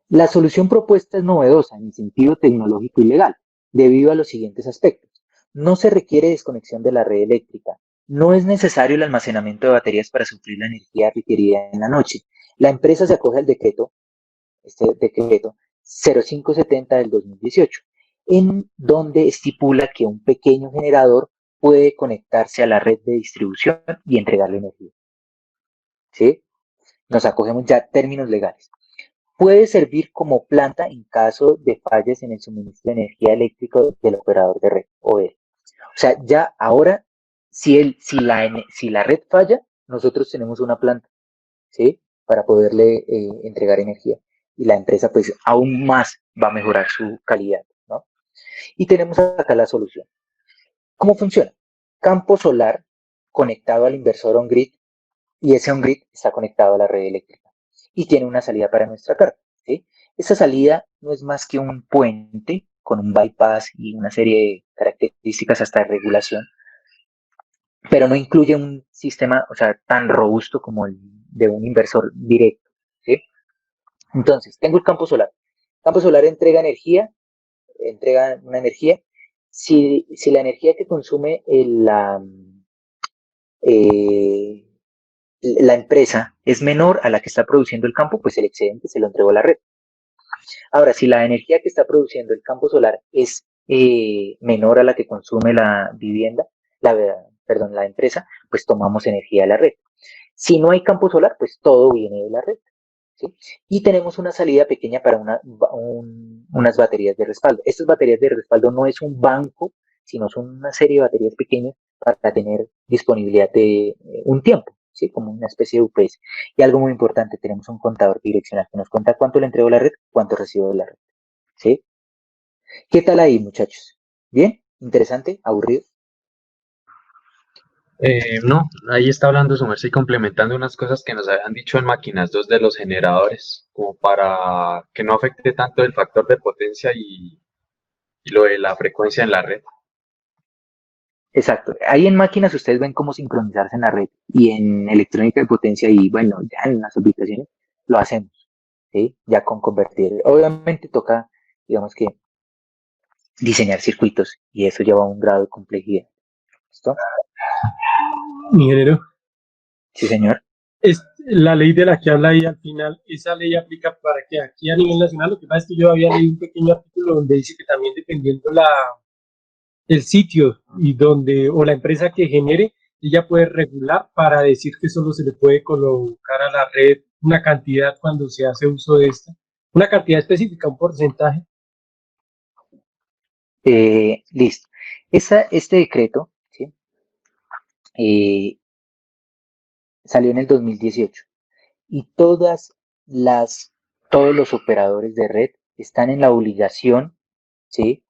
La solución propuesta es novedosa en el sentido tecnológico y legal, debido a los siguientes aspectos. No se requiere desconexión de la red eléctrica. No es necesario el almacenamiento de baterías para suplir la energía requerida en la noche. La empresa se acoge al decreto, este decreto 0570 del 2018, en donde estipula que un pequeño generador puede conectarse a la red de distribución y entregarle energía. ¿Sí? Nos acogemos ya a términos legales. Puede servir como planta en caso de fallas en el suministro de energía eléctrica del operador de red OR. O sea, ya ahora, si la red falla, nosotros tenemos una planta, ¿sí? para poderle entregar energía. Y la empresa pues aún más va a mejorar su calidad, ¿no? Y tenemos acá la solución. ¿Cómo funciona? Campo solar conectado al inversor on-grid y ese on-grid está conectado a la red eléctrica y tiene una salida para nuestra carga, ¿sí? Esa salida no es más que un puente con un bypass y una serie de características hasta de regulación, pero no incluye un sistema, o sea, tan robusto como el de un inversor directo, ¿sí? Entonces, tengo el campo solar. El campo solar entrega una energía. Si la energía que consume eh, la empresa es menor a la que está produciendo el campo, pues el excedente se lo entregó a la red. Ahora, si la energía que está produciendo el campo solar es menor a la que consume la vivienda, la empresa, pues tomamos energía de la red. Si no hay campo solar, pues todo viene de la red, ¿sí? Y tenemos una salida pequeña para unas baterías de respaldo. Estas baterías de respaldo no es un banco, sino son una serie de baterías pequeñas para tener disponibilidad de un tiempo, ¿sí? Como una especie de UPS. Y algo muy importante, tenemos un contador direccional que nos cuenta cuánto le entrego a la red, cuánto recibo de la red, ¿sí? ¿Qué tal ahí, muchachos? ¿Bien? ¿Interesante? ¿Aburrido? No, ahí está hablando su merced y complementando unas cosas que nos habían dicho en máquinas 2 de los generadores, como para que no afecte tanto el factor de potencia y lo de la frecuencia en la red. Exacto. Ahí en máquinas ustedes ven cómo sincronizarse en la red y en electrónica de potencia y bueno, ya en las aplicaciones lo hacemos, ¿sí? Ya con convertir. Obviamente toca, digamos que, diseñar circuitos y eso lleva a un grado de complejidad. ¿Listo? Ingeniero, Sí, señor. es la ley de la que habla ahí al final, esa ley aplica para que aquí a nivel nacional. Lo que pasa es que yo había leído un pequeño artículo donde dice que también dependiendo el sitio y donde, o la empresa que genere, ella puede regular para decir que solo se le puede colocar a la red una cantidad cuando se hace uso de esta, una cantidad específica, un porcentaje. Listo. Este decreto, ¿sí? Eh, salió en el 2018 y todos los operadores de red están en la obligación, ¿sí?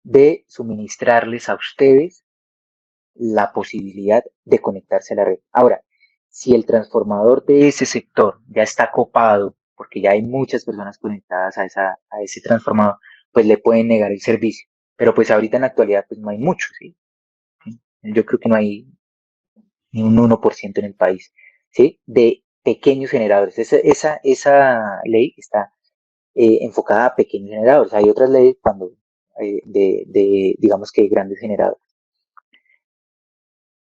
De suministrarles a ustedes la posibilidad de conectarse a la red. Ahora, si el transformador de ese sector ya está copado, porque ya hay muchas personas conectadas a ese transformador, pues le pueden negar el servicio. Pero pues ahorita en la actualidad pues no hay mucho, ¿sí? Yo creo que no hay ni un 1% en el país, ¿sí? De pequeños generadores. Esa ley está enfocada a pequeños generadores. Hay otras leyes digamos que grandes generadores.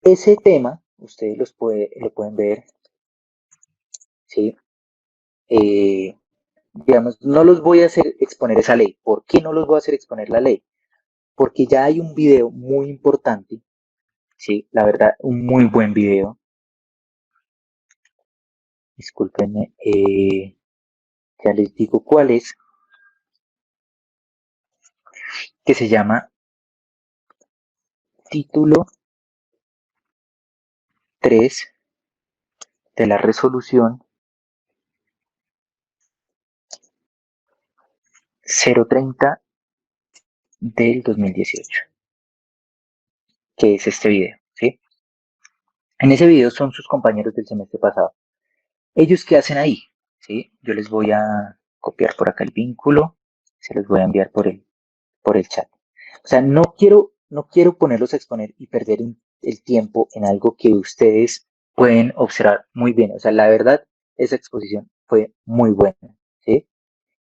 Ese tema, ustedes lo pueden ver, ¿sí? Digamos, no los voy a hacer exponer esa ley. ¿Por qué no los voy a hacer exponer la ley? Porque ya hay un video muy importante, ¿sí? La verdad, un muy buen video. Discúlpenme, ya les digo cuál es, que se llama Título 3 de la resolución 030 del 2018, que es este video, ¿sí? En ese video son sus compañeros del semestre pasado. ¿Ellos qué hacen ahí? ¿Sí? Yo les voy a copiar por acá el vínculo, se los voy a enviar por el chat. O sea, no quiero ponerlos a exponer y perder el tiempo en algo que ustedes pueden observar muy bien. O sea, la verdad, esa exposición fue muy buena, ¿sí?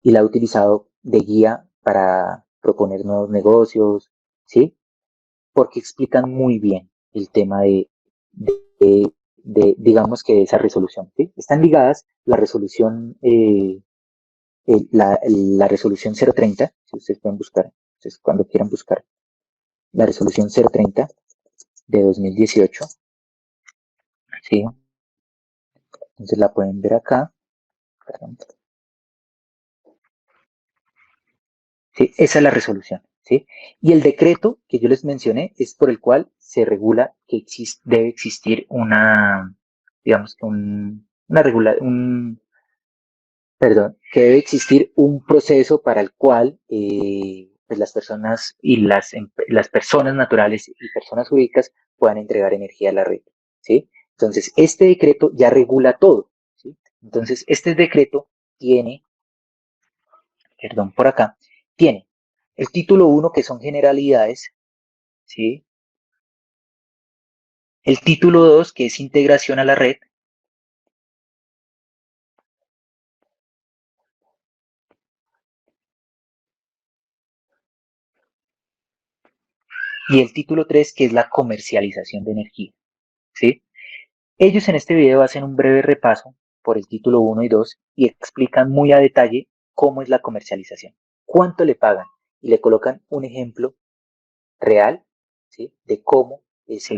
Y la he utilizado de guía para proponer nuevos negocios, ¿sí? Porque explican muy bien el tema digamos que de esa resolución, ¿sí? Están ligadas la resolución, la resolución 030, si ustedes pueden buscar, entonces cuando quieran buscar la resolución 030 de 2018, ¿sí? Entonces la pueden ver acá, perdón. ¿Sí? Esa es la resolución, ¿sí? Y el decreto que yo les mencioné es por el cual se regula que debe existir digamos, que debe existir un proceso para el cual pues las personas y las personas naturales y personas jurídicas puedan entregar energía a la red, ¿sí? Entonces, este decreto ya regula todo, ¿sí? Entonces, este decreto tiene, perdón, por acá, tiene el título 1, que son generalidades, ¿sí? El título 2, que es integración a la red, y el título 3, que es la comercialización de energía, ¿sí? Ellos en este video hacen un breve repaso por el título 1 y 2 y explican muy a detalle cómo es la comercialización, cuánto le pagan y le colocan un ejemplo real, ¿sí? De cómo es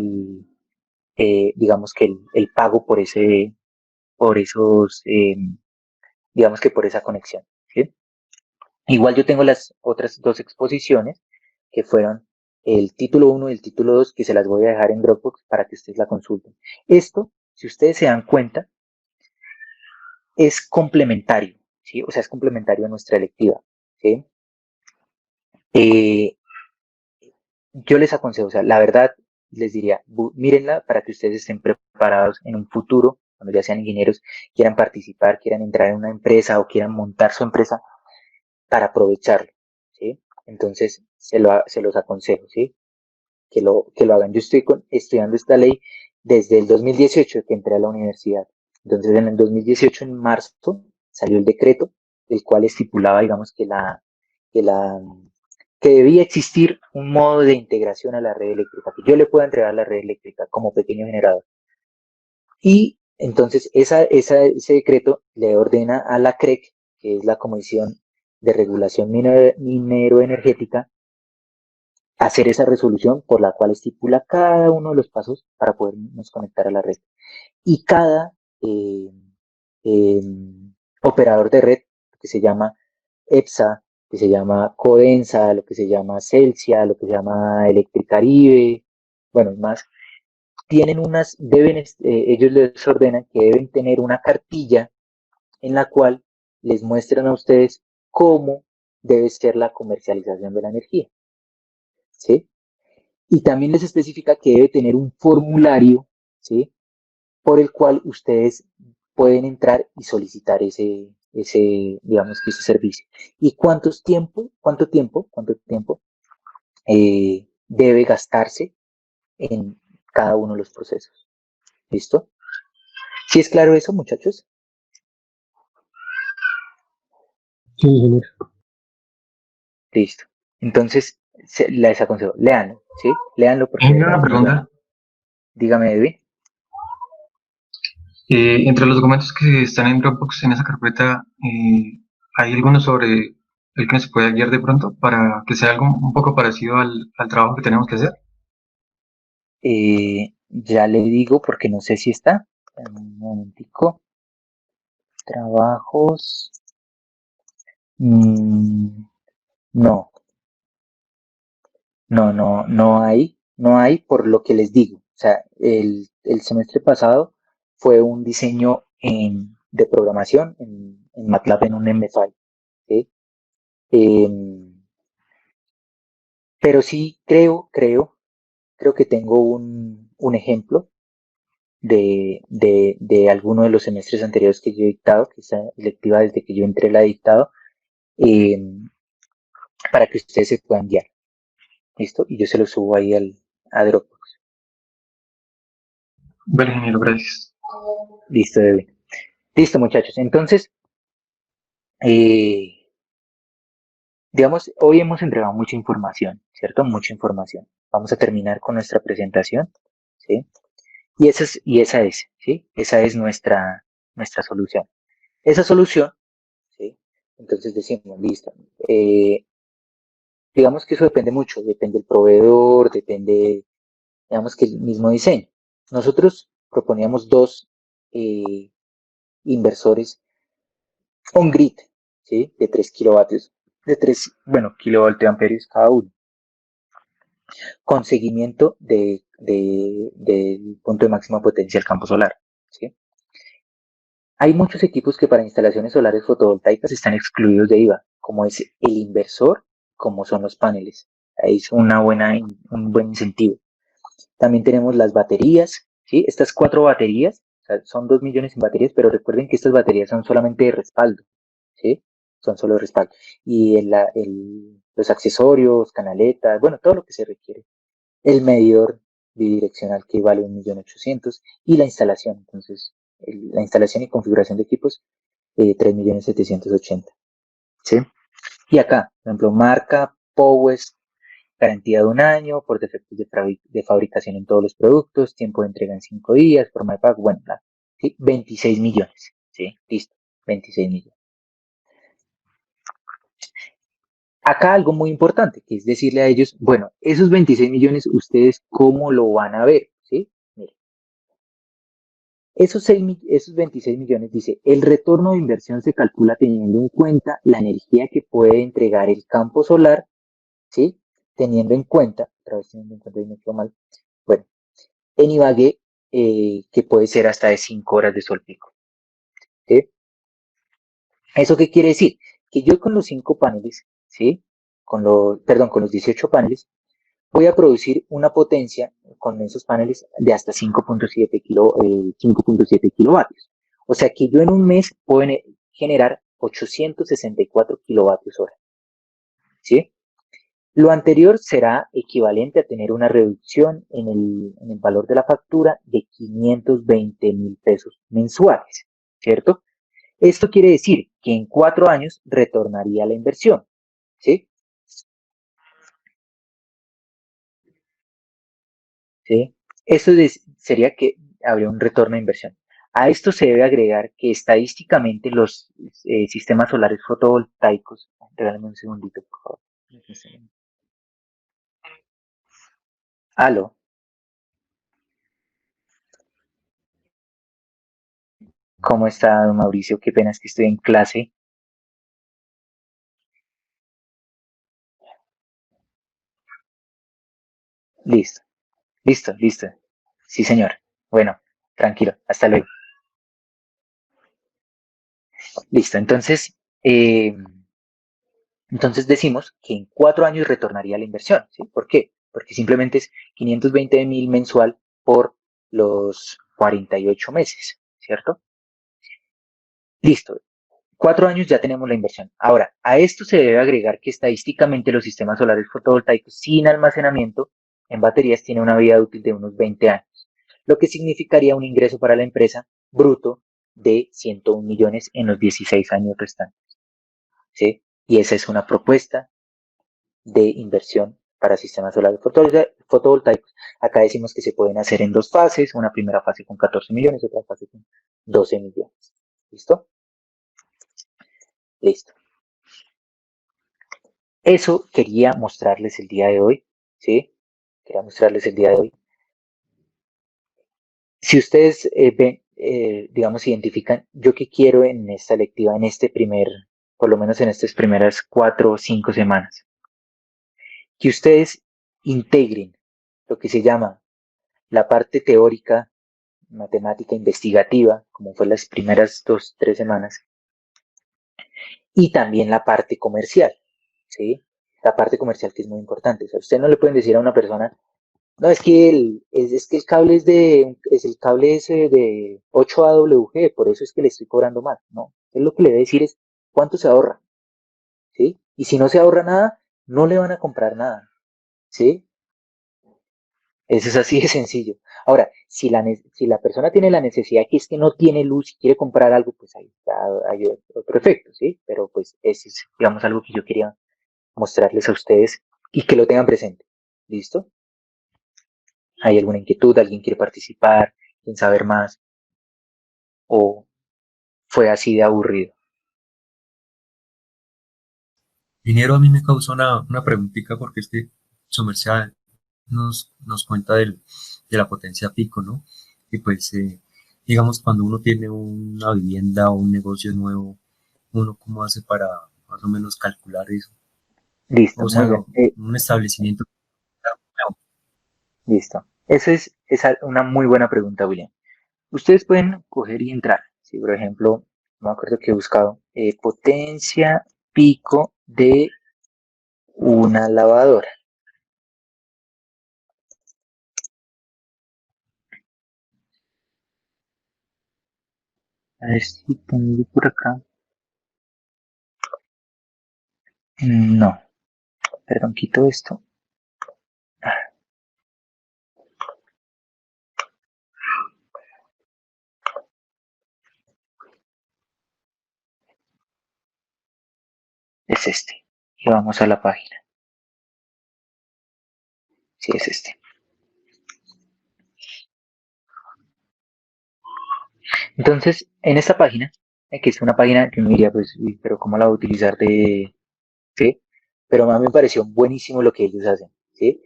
digamos que el pago por esos, digamos que por esa conexión, ¿sí? Igual yo tengo las otras dos exposiciones que fueron el título 1 y el título 2, que se las voy a dejar en Dropbox para que ustedes la consulten. Esto, si ustedes se dan cuenta, es complementario, ¿sí? O sea, es complementario a nuestra electiva, ¿sí? Eh, yo les aconsejo, o sea, la verdad, les diría, mírenla para que ustedes estén preparados en un futuro, cuando ya sean ingenieros, quieran participar, quieran entrar en una empresa o quieran montar su empresa para aprovecharlo, ¿sí? Entonces, se los aconsejo, ¿sí? Que lo hagan. Yo estoy estudiando esta ley desde el 2018 que entré a la universidad. Entonces, en el 2018, en marzo, salió el decreto, el cual estipulaba, digamos, que, la, que debía existir un modo de integración a la red eléctrica, que yo le pueda entregar a la red eléctrica como pequeño generador. Y entonces ese decreto le ordena a la CREC, que es la Comisión de Regulación Minero-Energética, hacer esa resolución por la cual estipula cada uno de los pasos para podernos conectar a la red. Y cada eh, eh, operador de red, que se llama EPSA, que se llama Codensa, lo que se llama Celsia, lo que se llama Electricaribe, bueno, más, ellos les ordenan que deben tener una cartilla en la cual les muestran a ustedes cómo debe ser la comercialización de la energía, ¿sí? Y también les especifica que debe tener un formulario, ¿sí? Por el cual ustedes pueden entrar y solicitar digamos que ese servicio. ¿Y cuánto tiempo debe gastarse en cada uno de los procesos? ¿Listo? ¿Sí es claro eso, muchachos? Sí, ingeniero. Listo. Entonces, les aconsejo, léanlo, ¿sí? Léanlo porque de Tengo verdad una es muy bueno. pregunta. Dígame, Edwin. Entre los documentos que están en Dropbox, en esa carpeta, ¿hay alguno sobre el que se pueda guiar de pronto para que sea algo un poco parecido al trabajo que tenemos que hacer? Ya le digo porque no sé si está. Un momentico. Trabajos. No, no hay por lo que les digo. O sea, el semestre pasado fue un diseño de programación en MATLAB en un MFI, ¿sí? Em, pero sí creo que tengo un ejemplo de alguno de los semestres anteriores que yo he dictado, que esa electiva desde que yo entré la he dictado, em, para que ustedes se puedan guiar. ¿Listo? Y yo se lo subo ahí a Dropbox. Vale, ingeniero, gracias. Listo, Edwin. Listo, muchachos. Entonces, eh, digamos, hoy hemos entregado mucha información, ¿cierto? Mucha información. Vamos a terminar con nuestra presentación, ¿sí? Y esa es, ¿sí? Esa es nuestra solución. Esa solución, ¿sí? Entonces decimos, listo. Digamos que eso depende mucho, depende del proveedor, depende, digamos que el mismo diseño. Nosotros proponíamos dos eh, inversores on-grid, ¿sí? De 3 kilovatios, kilovoltamperios cada uno, con seguimiento del punto de máxima potencia del campo solar, ¿sí? Hay muchos equipos que para instalaciones solares fotovoltaicas están excluidos de IVA, como es el inversor, como son los paneles. Ahí es un buen incentivo. También tenemos las baterías, ¿sí? Estas 4 baterías, o sea, son 2 millones en baterías, pero recuerden que estas baterías son solamente de respaldo, ¿sí? Son solo de respaldo. Y los accesorios, canaletas, bueno, todo lo que se requiere. El medidor bidireccional que vale 1.800.000 y la instalación. Entonces, la instalación y configuración de equipos, 3.780.000, ¿sí? Y acá, por ejemplo, marca, Powers, garantía de 1 año, por defectos de fabricación en todos los productos, tiempo de entrega en 5 días, forma de pago, bueno, ¿sí? 26 millones, ¿sí? Listo, 26 millones. Acá algo muy importante, que es decirle a ellos, bueno, esos 26 millones, ¿ustedes cómo lo van a ver? ¿Sí? Miren, esos 26 millones, dice, el retorno de inversión se calcula teniendo en cuenta la energía que puede entregar el campo solar, ¿sí? Teniendo en cuenta, otra vez teniendo en cuenta, y me quedo mal, bueno, en Ibagué, que puede ser hasta de 5 horas de sol pico, ¿sí? ¿Eso qué quiere decir? Que yo con los 5 paneles, ¿sí? Con los 18 paneles, voy a producir una potencia con esos paneles de hasta 5.7 kilovatios. O sea que yo en un mes puedo generar 864 kilovatios hora. ¿Sí? Lo anterior será equivalente a tener una reducción en el valor de la factura de 520.000 pesos mensuales. ¿Cierto? Esto quiere decir que en 4 años retornaría la inversión. ¿Sí? ¿Sí? Eso sería que habría un retorno de inversión. A esto se debe agregar que estadísticamente los sistemas solares fotovoltaicos, regálame un segundito, por favor. Aló, ¿cómo está, don Mauricio? Qué pena, es que estoy en clase. Listo, listo, listo. Sí, señor. Bueno, tranquilo, hasta luego. Listo, entonces decimos que en 4 años retornaría la inversión, ¿sí? ¿Por qué? Porque simplemente es 520.000 mensual por los 48 meses, ¿cierto? Listo. 4 años ya tenemos la inversión. Ahora, a esto se debe agregar que estadísticamente los sistemas solares fotovoltaicos sin almacenamiento en baterías tienen una vida útil de unos 20 años, lo que significaría un ingreso para la empresa bruto de 101 millones en los 16 años restantes, ¿sí? Y esa es una propuesta de inversión para sistemas solares fotovoltaicos. Acá decimos que se pueden hacer en 2 fases, una primera fase con 14 millones, otra fase con 12 millones. ¿Listo? Listo. Eso quería mostrarles el día de hoy, ¿sí? Quería mostrarles el día de hoy. Si ustedes ven, digamos, identifican, yo qué quiero en esta lectiva, por lo menos en estas primeras 4 o 5 semanas, que ustedes integren lo que se llama la parte teórica, matemática investigativa, como fue las primeras 2, 3 semanas, y también la parte comercial, ¿sí? La parte comercial que es muy importante. O sea, ustedes no le pueden decir a una persona, no, es que el cable es el cable ese de 8 AWG, por eso es que le estoy cobrando más. No, es lo que le debe decir es cuánto se ahorra, ¿sí? Y si no se ahorra nada, no le van a comprar nada, ¿sí? Eso es así de sencillo. Ahora, si la persona tiene la necesidad que es que no tiene luz y quiere comprar algo, pues ahí está, hay otro efecto, ¿sí? Pero pues ese es, digamos, algo que yo quería mostrarles a ustedes y que lo tengan presente. ¿Listo? ¿Hay alguna inquietud? ¿Alguien quiere participar? ¿Quiere saber más? ¿O fue así de aburrido? Dinero a mí me causó una preguntita porque es que su merced nos cuenta de la potencia pico, ¿no? Y pues, digamos, cuando uno tiene una vivienda o un negocio nuevo, uno cómo hace para más o menos calcular eso. Listo, O muy sea, bien. un establecimiento nuevo. Listo. Esa es una muy buena pregunta, William. Ustedes pueden coger y entrar, Si, por ejemplo, no me acuerdo que he buscado, potencia pico de una lavadora. A ver si tengo por acá. No, perdón, quito esto. Es este. Y vamos a la página. Sí, es este. Entonces, en esta página, que es una página que me diría, pues, uy, pero ¿cómo la voy a utilizar de...? ¿Sí? Pero a mí me pareció buenísimo lo que ellos hacen, ¿sí?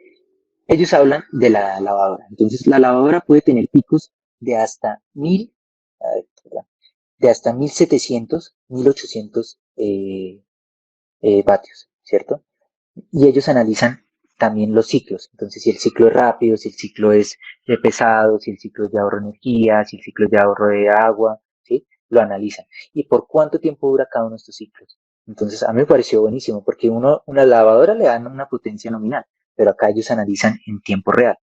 Ellos hablan de la lavadora. Entonces, la lavadora puede tener picos de hasta 1000, a ver, perdón, de hasta 1700, 1800 vatios, ¿cierto? Y ellos analizan también los ciclos. Entonces, si el ciclo es rápido, si el ciclo es de pesado, si el ciclo es de ahorro de energía, si el ciclo es de ahorro de agua, ¿sí? Lo analizan. ¿Y por cuánto tiempo dura cada uno de estos ciclos? Entonces, a mí me pareció buenísimo, porque una lavadora le dan una potencia nominal, pero acá ellos analizan en tiempo real.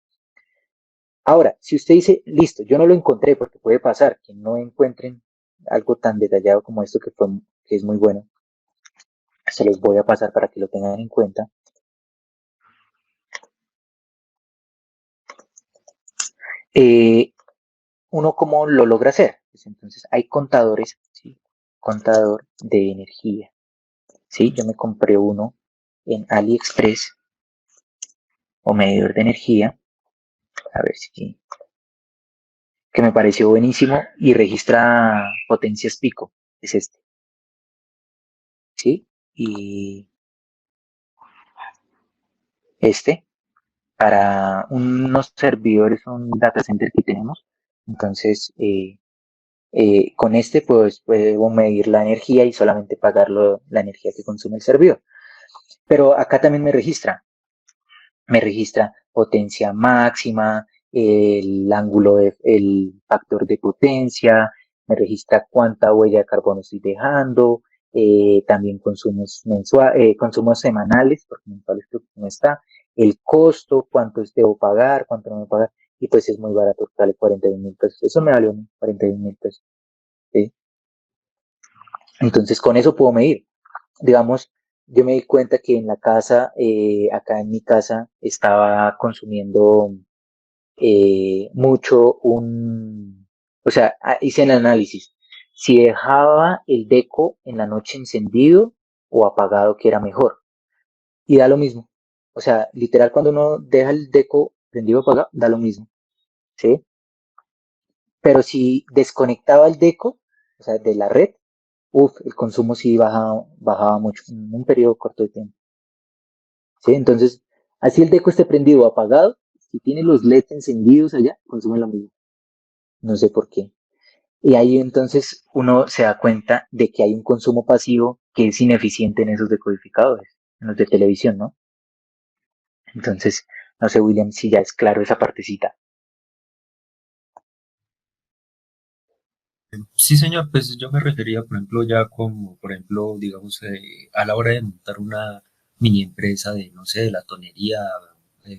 Ahora, si usted dice, listo, yo no lo encontré, porque puede pasar que no encuentren algo tan detallado como esto que es muy bueno, se los voy a pasar para que lo tengan en cuenta. Eh, ¿Uno cómo lo logra hacer? Pues entonces hay contadores, ¿sí? Contador de energía, ¿sí? Yo me compré uno en AliExpress o medidor de energía, a ver si, que me pareció buenísimo y registra potencias pico, es este, ¿sí? Y este, para unos servidores, un data center que tenemos, entonces con este pues puedo medir la energía y solamente pagar la energía que consume el servidor. Pero acá también me registra potencia máxima, el ángulo, el factor de potencia, me registra cuánta huella de carbono estoy dejando, también consumos semanales, porque mensuales creo que no está, el costo, cuánto debo pagar, cuánto no me pagar, y pues es muy barato, vale 41.000 pesos. Eso me valió 41.000 pesos. ¿Sí? Entonces con eso puedo medir. Digamos, yo me di cuenta que en la casa, acá en mi casa, estaba consumiendo mucho o sea, hice el análisis. Si dejaba el deco en la noche encendido o apagado, que era mejor. Y da lo mismo. O sea, literal, cuando uno deja el deco prendido o apagado, da lo mismo. ¿Sí? Pero si desconectaba el deco, o sea, de la red, el consumo sí bajaba mucho en un periodo corto de tiempo. ¿Sí? Entonces, así el deco esté prendido o apagado, si tiene los LEDs encendidos allá, consume lo mismo. No sé por qué. Y ahí entonces uno se da cuenta de que hay un consumo pasivo que es ineficiente en esos decodificadores, en los de televisión, ¿no? Entonces, no sé, William, si ya es claro esa partecita. Sí, señor, pues yo me refería, por ejemplo, ya como, por ejemplo, digamos, a la hora de montar una mini empresa de, no sé, de la tonería,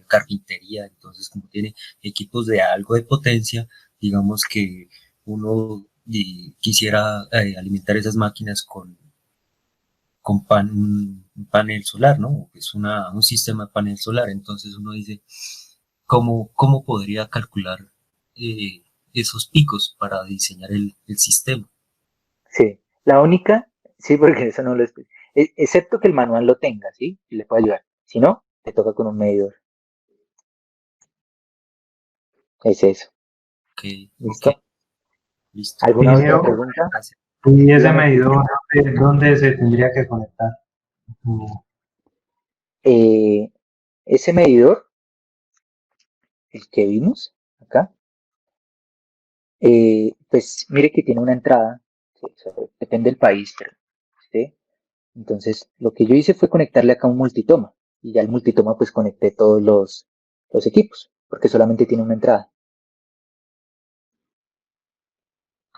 carpintería, entonces como tiene equipos de algo de potencia, digamos que uno quisiera alimentar esas máquinas con un panel solar, ¿no? Es un sistema de panel solar, entonces uno dice, ¿cómo podría calcular esos picos para diseñar el sistema? Sí, la única, sí, porque eso no lo explico, excepto que el manual lo tenga, ¿sí? Y le puede ayudar. Si no, le toca con un medidor. Es eso. Ok, ok, ¿Listo? listo. ¿Alguna otra Primero, pregunta? Gracias. y ese Dígame. medidor, ¿dónde se tendría que conectar? Mm, Eh, ese medidor, el que vimos acá, pues mire que tiene una entrada, sí, o sea, depende del país, pero, ¿sí? Entonces, lo que yo hice fue conectarle acá un multitoma, y ya el multitoma pues conecté todos los equipos, porque solamente tiene una entrada,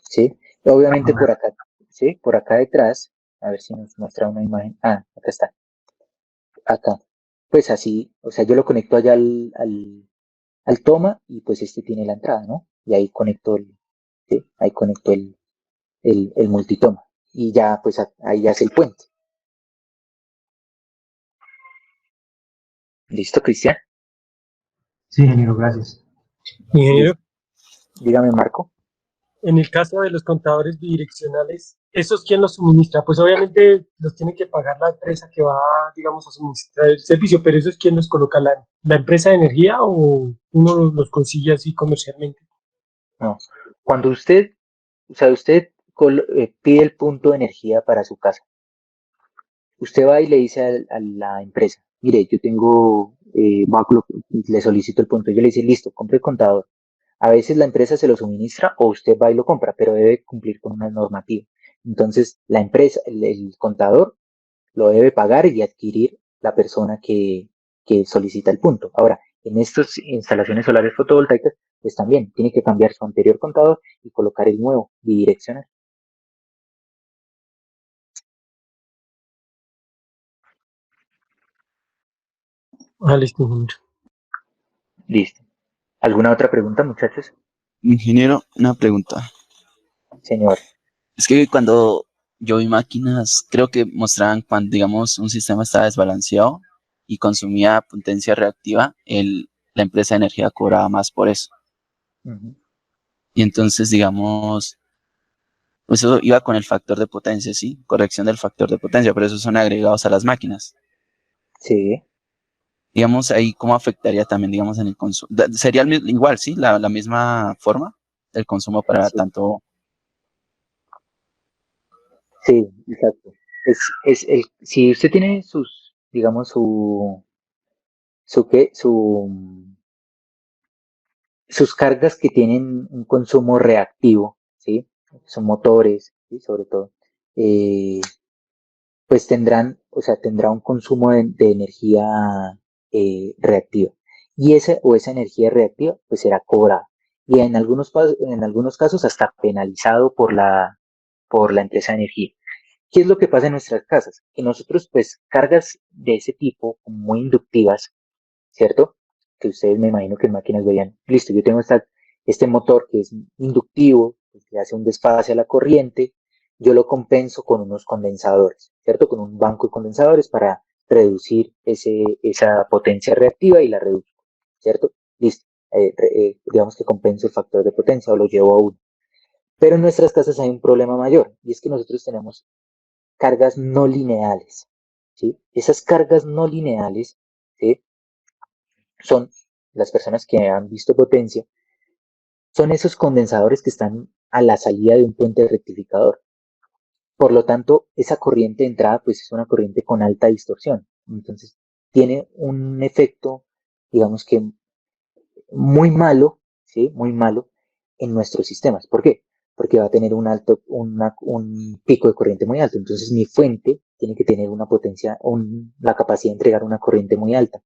¿sí? Obviamente por acá, ¿sí? Por acá detrás, a ver si nos muestra una imagen. Ah, acá está, acá. Pues así, o sea, yo lo conecto allá al toma y pues este tiene la entrada, ¿no? Y ahí conecto ¿sí? Ahí conecto el multitoma. Y ya, pues ahí ya es el puente. ¿Listo, Cristian? Sí, ingeniero, gracias. Ingeniero, Dígame, Marco. en el caso de los contadores bidireccionales, ¿esos quién los suministra? Pues obviamente los tiene que pagar la empresa que va, digamos, a suministrar el servicio, pero ¿esos quién los coloca? ¿La empresa de energía o uno los consigue así comercialmente? No. Cuando usted, o sea, usted pide el punto de energía para su casa, usted va y le dice a la empresa, mire, yo tengo, le solicito el punto. Yo le dice, listo, compre el contador. A veces la empresa se lo suministra o usted va y lo compra, pero debe cumplir con una normativa. Entonces, la empresa, el contador, lo debe pagar y adquirir la persona que solicita el punto. Ahora, en estas instalaciones solares fotovoltaicas, pues también tiene que cambiar su anterior contador y colocar el nuevo bidireccional. Ah, listo, ingeniero. Listo. ¿Alguna otra pregunta, muchachos? Ingeniero, una pregunta. Señor. Es que cuando yo vi máquinas, creo que mostraban cuando, digamos, un sistema estaba desbalanceado y consumía potencia reactiva, la empresa de energía cobraba más por eso. Uh-huh. Y entonces, digamos, pues eso iba con el factor de potencia, ¿sí? Corrección del factor de potencia, pero esos son agregados a las máquinas. Sí. Digamos, ahí cómo afectaría también, digamos, en el consumo. Sería igual, ¿sí? La misma forma del consumo para Sí, tanto. sí, exacto. Si usted tiene sus, digamos, ¿qué? Sus cargas que tienen un consumo reactivo, ¿sí? Son motores, ¿sí? Sobre todo, eh, pues tendrán, o sea, tendrá un consumo de energía reactiva. Y esa energía reactiva, pues será cobrada. Y en algunos casos hasta penalizado por la empresa de energía. ¿Qué es lo que pasa en nuestras casas? Que nosotros, pues, cargas de ese tipo, muy inductivas, ¿cierto? Que ustedes me imagino que en máquinas verían, listo, yo tengo este motor que es inductivo, pues, le hace un desfase a la corriente, yo lo compenso con unos condensadores, ¿cierto? Con un banco de condensadores para reducir esa potencia reactiva y la reduzco, ¿cierto? Listo. Digamos que compenso el factor de potencia o lo llevo a uno. Pero en nuestras casas hay un problema mayor y es que nosotros tenemos cargas no lineales, ¿sí? Esas cargas no lineales, ¿sí? Son las personas que han visto potencia, son esos condensadores que están a la salida de un puente rectificador. Por lo tanto, esa corriente de entrada pues es una corriente con alta distorsión. Entonces, tiene un efecto, digamos que muy malo, ¿sí? Muy malo en nuestros sistemas. ¿Por qué? Porque va a tener un pico de corriente muy alto. Entonces, mi fuente tiene que tener una potencia, la capacidad de entregar una corriente muy alta.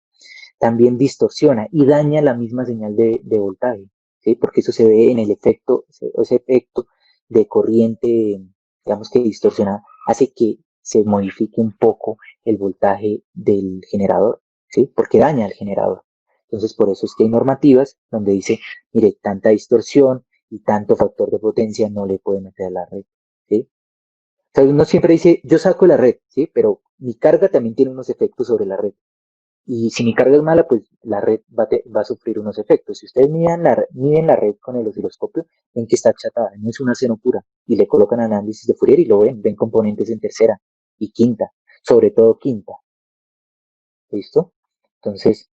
También distorsiona y daña la misma señal de voltaje, ¿sí? Porque eso se ve en el efecto, ese efecto de corriente, digamos que distorsiona, hace que se modifique un poco el voltaje del generador, ¿sí? Porque daña al generador. Entonces, por eso es que hay normativas donde dice, mire, tanta distorsión y tanto factor de potencia no le puede meter a la red, ¿sí? O sea, uno siempre dice, yo saco la red, ¿sí? Pero mi carga también tiene unos efectos sobre la red. Y si mi carga es mala, pues la red va a sufrir unos efectos. Si ustedes miden la red con el osciloscopio, ven que está achatada, no es una seno pura. Y le colocan análisis de Fourier y lo ven componentes en tercera y quinta, sobre todo quinta. ¿Listo? Entonces,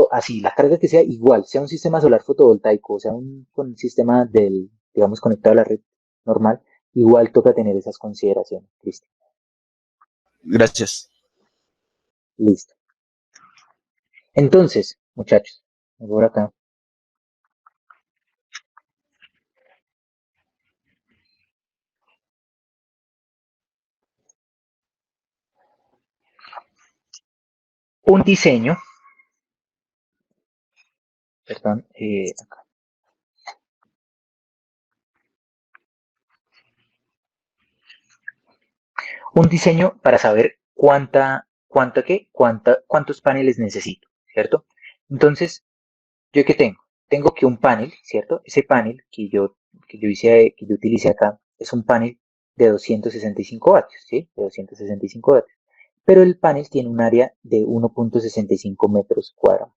así, la carga que sea igual, sea un sistema solar fotovoltaico, o sea un sistema digamos, conectado a la red normal, igual toca tener esas consideraciones, Cristian. Gracias. Listo. Entonces, muchachos, por acá. Un diseño, perdón, acá. un diseño para saber cuántos paneles necesito, ¿cierto? Entonces, ¿yo qué tengo? Tengo que un panel, ¿cierto? Ese panel que yo utilicé acá es un panel de 265 vatios, ¿sí? De 265 vatios. Pero el panel tiene un área de 1.65 metros cuadrados.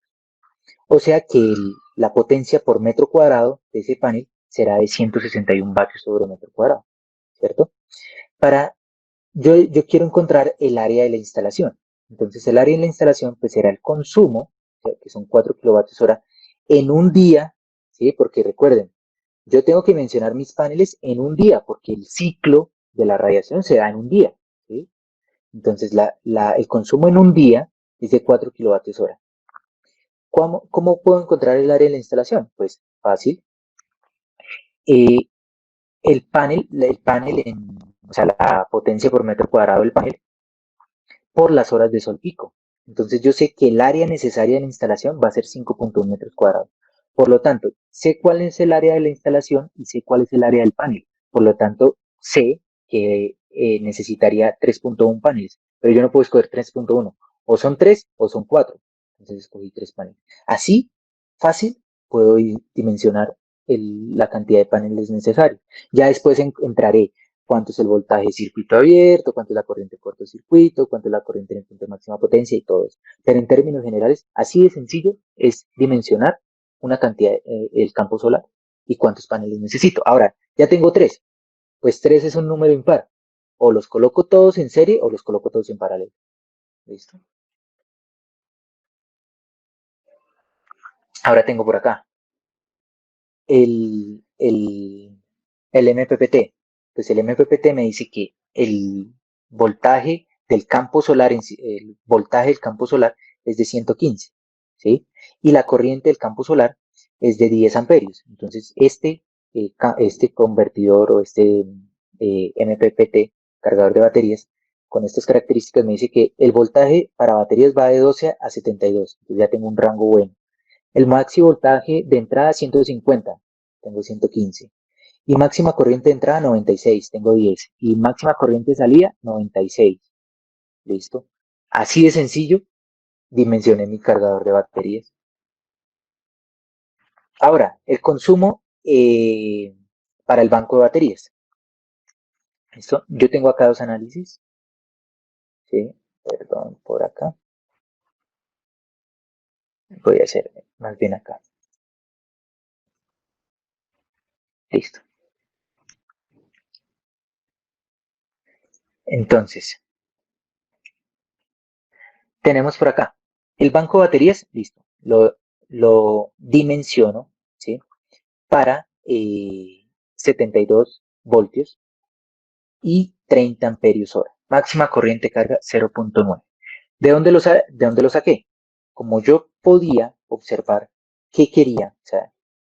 O sea que la potencia por metro cuadrado de ese panel será de 161 vatios sobre metro cuadrado, ¿cierto? Para, yo quiero encontrar el área de la instalación. Entonces el área de la instalación pues será el consumo, que son 4 kilovatios hora, en un día, ¿sí? Porque recuerden, yo tengo que mencionar mis paneles en un día, porque el ciclo de la radiación se da en un día, ¿sí? Entonces el consumo en un día es de 4 kilovatios hora. ¿Cómo puedo encontrar el área de la instalación? Pues fácil. Eh, o sea, la potencia por metro cuadrado del panel por las horas de sol pico. Entonces yo sé que el área necesaria de la instalación va a ser 5.1 metros cuadrados. Por lo tanto, sé cuál es el área de la instalación y sé cuál es el área del panel. Por lo tanto, sé que necesitaría 3.1 paneles, pero yo no puedo escoger 3.1. O son 3 o son 4. Entonces escogí 3 paneles. Así, fácil, puedo dimensionar la cantidad de paneles necesarios. Ya después entraré cuánto es el voltaje de circuito abierto, cuánto es la corriente de cortocircuito, cuánto es la corriente en el punto de máxima potencia y todo eso. Pero en términos generales, así de sencillo es dimensionar una cantidad, el campo solar y cuántos paneles necesito. Ahora, ya tengo 3. Pues 3 es un número impar. O los coloco todos en serie o los coloco todos en paralelo. ¿Listo? Ahora tengo por acá el, el, el MPPT. Pues el MPPT me dice que el voltaje del campo solar, el voltaje del campo solar es de 115, ¿sí? Y la corriente del campo solar es de 10 amperios. Entonces, este convertidor o este MPPT, cargador de baterías, con estas características me dice que el voltaje para baterías va de 12 a 72. Entonces ya tengo un rango bueno. El máximo voltaje de entrada 150, tengo 115. Y máxima corriente de entrada 96, tengo 10. Y máxima corriente de salida 96. ¿Listo? Así de sencillo, dimensioné mi cargador de baterías. Ahora, el consumo para el banco de baterías. ¿Listo? Yo tengo acá dos análisis. ¿Sí? Perdón, por acá. Voy a hacer más bien acá. Listo. Entonces, tenemos por acá el banco de baterías, listo. Lo dimensiono, ¿sí? Para 72 voltios y 30 amperios hora. Máxima corriente carga 0.9. ¿De dónde lo saqué? Como yo podía observar qué quería, o sea,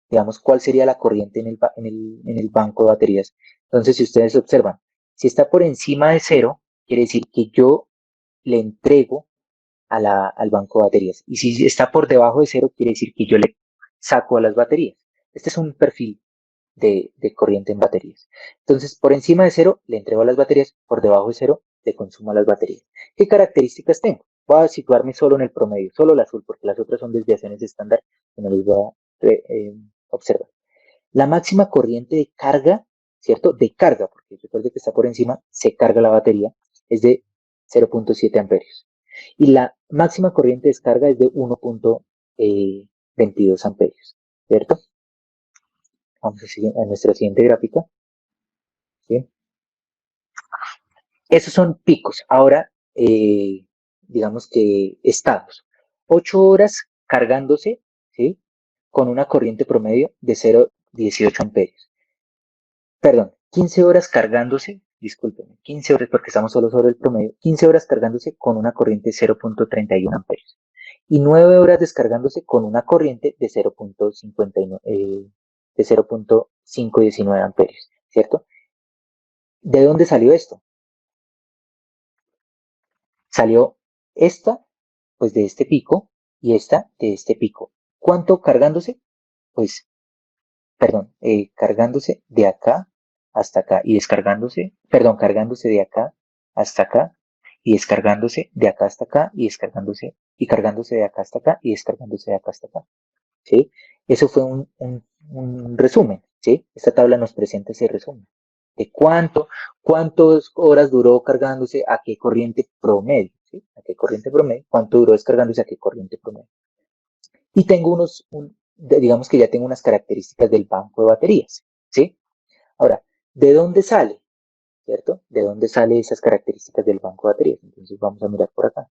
digamos, cuál sería la corriente en el banco de baterías. Entonces, si ustedes observan, si está por encima de 0, quiere decir que yo le entrego al banco de baterías. Y si está por debajo de 0, quiere decir que yo le saco a las baterías. Este es un perfil de corriente en baterías. Entonces, por encima de 0 le entrego a las baterías, por debajo de 0 le consumo a las baterías. ¿Qué características tengo? Voy a situarme solo en el promedio, solo el azul, porque las otras son desviaciones estándar que no les voy a observar. La máxima corriente de carga, ¿cierto? De carga, porque recuerde que está por encima, se carga la batería, es de 0.7 amperios. Y la máxima corriente de descarga es de 1.22 amperios, ¿cierto? Vamos a nuestra siguiente gráfica. ¿Sí? Esos son picos. Ahora, digamos que estados. 8 horas cargándose, ¿sí? Con una corriente promedio de 0.18 amperios. Perdón, 15 horas cargándose, discúlpenme, 15 horas porque estamos solo sobre el promedio, 15 horas cargándose con una corriente de 0.31 amperios. Y 9 horas descargándose con una corriente de 0.519 amperios, ¿cierto? ¿De dónde salió esto? Salió esta, pues de este pico, y esta de este pico. ¿Cuánto cargándose? Pues, perdón, cargándose de acá hasta acá, y descargándose, perdón, cargándose de acá hasta acá y descargándose de acá hasta acá y descargándose y cargándose de acá hasta acá y descargándose de acá hasta acá. ¿Sí? Eso fue un resumen. ¿Sí? Esta tabla nos presenta ese resumen de cuántas horas duró cargándose a qué corriente promedio. ¿Sí? A qué corriente promedio, cuánto duró descargándose a qué corriente promedio. Y tengo digamos que ya tengo unas características del banco de baterías. ¿Sí? Ahora, ¿de dónde sale? ¿Cierto? ¿De dónde salen esas características del banco de baterías? Entonces vamos a mirar por acá.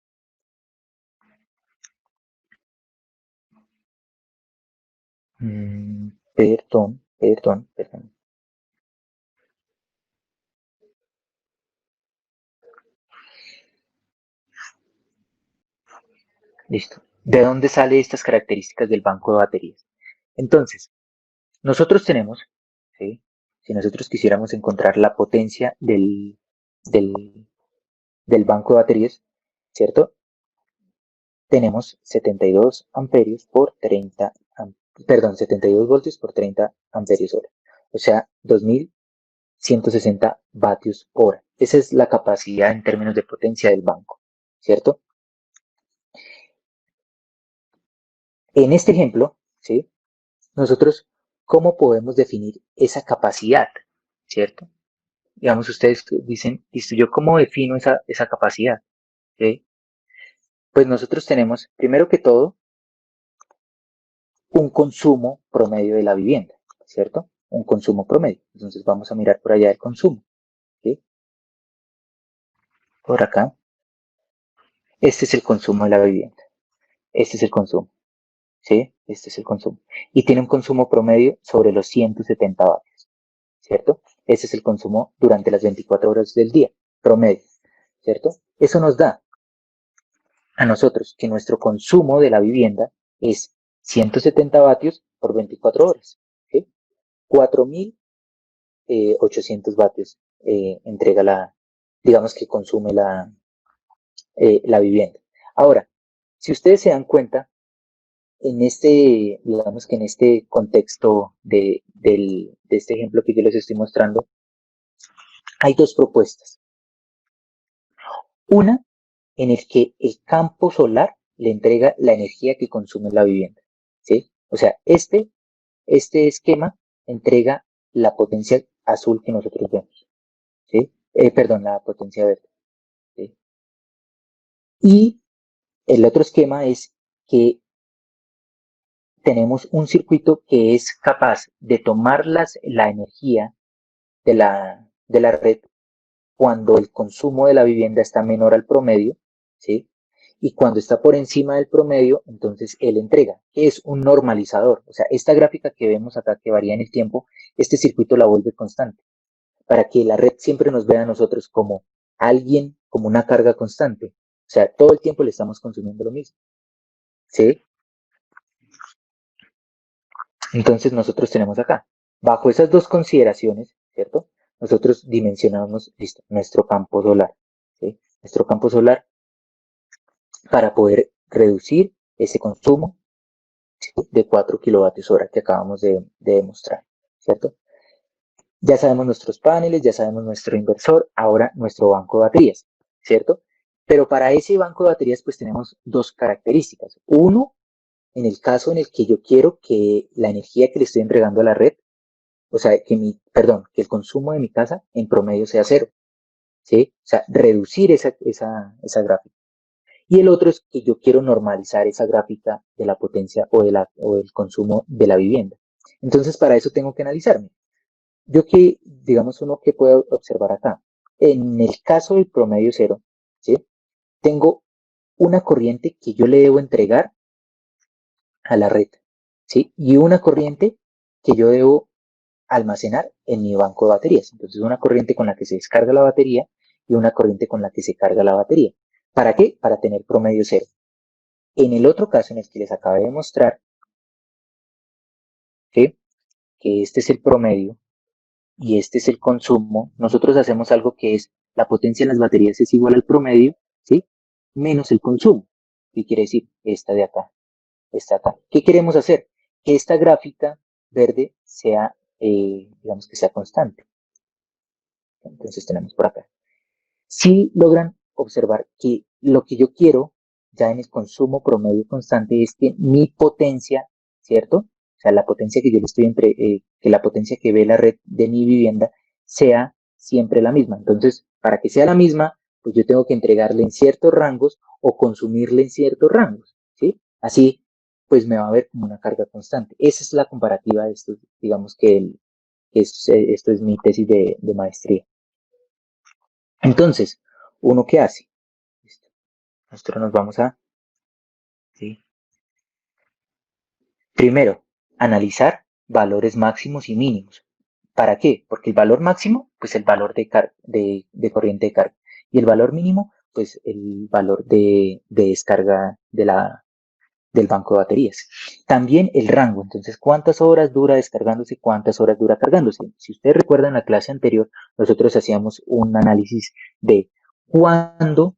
Perdón. Listo. ¿De dónde salen estas características del banco de baterías? Entonces, nosotros tenemos, ¿sí? Si nosotros quisiéramos encontrar la potencia del banco de baterías, ¿cierto? Tenemos 72 amperios por 30, perdón, 72 voltios por 30 amperios hora. O sea, 2160 vatios hora. Esa es la capacidad en términos de potencia del banco, ¿cierto? En este ejemplo, ¿sí? Nosotros, ¿cómo podemos definir esa capacidad? ¿Cierto? Digamos, ustedes dicen, listo, ¿yo cómo defino esa capacidad? ¿Sí? Pues nosotros tenemos, primero que todo, un consumo promedio de la vivienda, ¿cierto? Un consumo promedio. Entonces vamos a mirar por allá el consumo, ¿sí? Por acá. Este es el consumo de la vivienda. Este es el consumo, ¿sí? Este es el consumo. Y tiene un consumo promedio sobre los 170 vatios, ¿cierto? Ese es el consumo durante las 24 horas del día, promedio, ¿cierto? Eso nos da a nosotros que nuestro consumo de la vivienda es 170 vatios por 24 horas, ¿sí? 4.800 vatios entrega digamos que consume la vivienda. Ahora, si ustedes se dan cuenta, digamos que en este contexto de este ejemplo que yo les estoy mostrando, hay dos propuestas. Una en el que el campo solar le entrega la energía que consume la vivienda, ¿sí? O sea, este esquema entrega la potencia azul que nosotros vemos, ¿sí? Perdón, la potencia verde, ¿sí? Y el otro esquema es que tenemos un circuito que es capaz de tomar la energía de la red cuando el consumo de la vivienda está menor al promedio, ¿sí? Y cuando está por encima del promedio, entonces él entrega, que es un normalizador. O sea, esta gráfica que vemos acá que varía en el tiempo, este circuito la vuelve constante, para que la red siempre nos vea a nosotros como alguien, como una carga constante. O sea, todo el tiempo le estamos consumiendo lo mismo, ¿sí? Entonces nosotros tenemos acá, bajo esas dos consideraciones, ¿cierto? Nosotros dimensionamos, listo, nuestro campo solar, ¿sí? Nuestro campo solar para poder reducir ese consumo, ¿sí? De 4 kilovatios hora que acabamos de demostrar, ¿cierto? Ya sabemos nuestros paneles, ya sabemos nuestro inversor, ahora nuestro banco de baterías, ¿cierto? Pero para ese banco de baterías pues tenemos dos características. Uno, en el caso en el que yo quiero que la energía que le estoy entregando a la red, o sea, que el consumo de mi casa en promedio sea cero, ¿sí? O sea, reducir esa gráfica. Y el otro es que yo quiero normalizar esa gráfica de la potencia o del consumo de la vivienda. Entonces, para eso tengo que analizarme. Digamos, uno que puede observar acá. En el caso del promedio cero, ¿sí? Tengo una corriente que yo le debo entregar a la red, ¿sí? Y una corriente que yo debo almacenar en mi banco de baterías. Entonces, una corriente con la que se descarga la batería y una corriente con la que se carga la batería. ¿Para qué? Para tener promedio cero. En el otro caso, en el que les acabé de mostrar, ¿sí? Que este es el promedio y este es el consumo, nosotros hacemos algo que es la potencia en las baterías es igual al promedio, ¿sí? Menos el consumo. ¿Qué quiere decir? Esta de acá, esta acá. ¿Qué queremos hacer? Que esta gráfica verde sea, digamos que sea constante. Entonces tenemos por acá. sí logran observar que lo que yo quiero ya en el consumo promedio constante es que mi potencia, ¿cierto? O sea, la potencia que yo le estoy que la potencia que ve la red de mi vivienda sea siempre la misma. Entonces, para que sea la misma, pues yo tengo que entregarle en ciertos rangos o consumirle en ciertos rangos, ¿sí? Así, pues me va a ver como una carga constante. Esa es la comparativa de esto, digamos que esto es mi tesis de maestría. Entonces, ¿uno qué hace? Listo. Nosotros nos vamos a, ¿sí? Primero, analizar valores máximos y mínimos. ¿Para qué? Porque el valor máximo, pues el valor de corriente de carga. Y el valor mínimo, pues el valor de descarga del banco de baterías. También el rango, entonces, ¿cuántas horas dura descargándose? ¿Cuántas horas dura cargándose? Si ustedes recuerdan la clase anterior, nosotros hacíamos un análisis de cuándo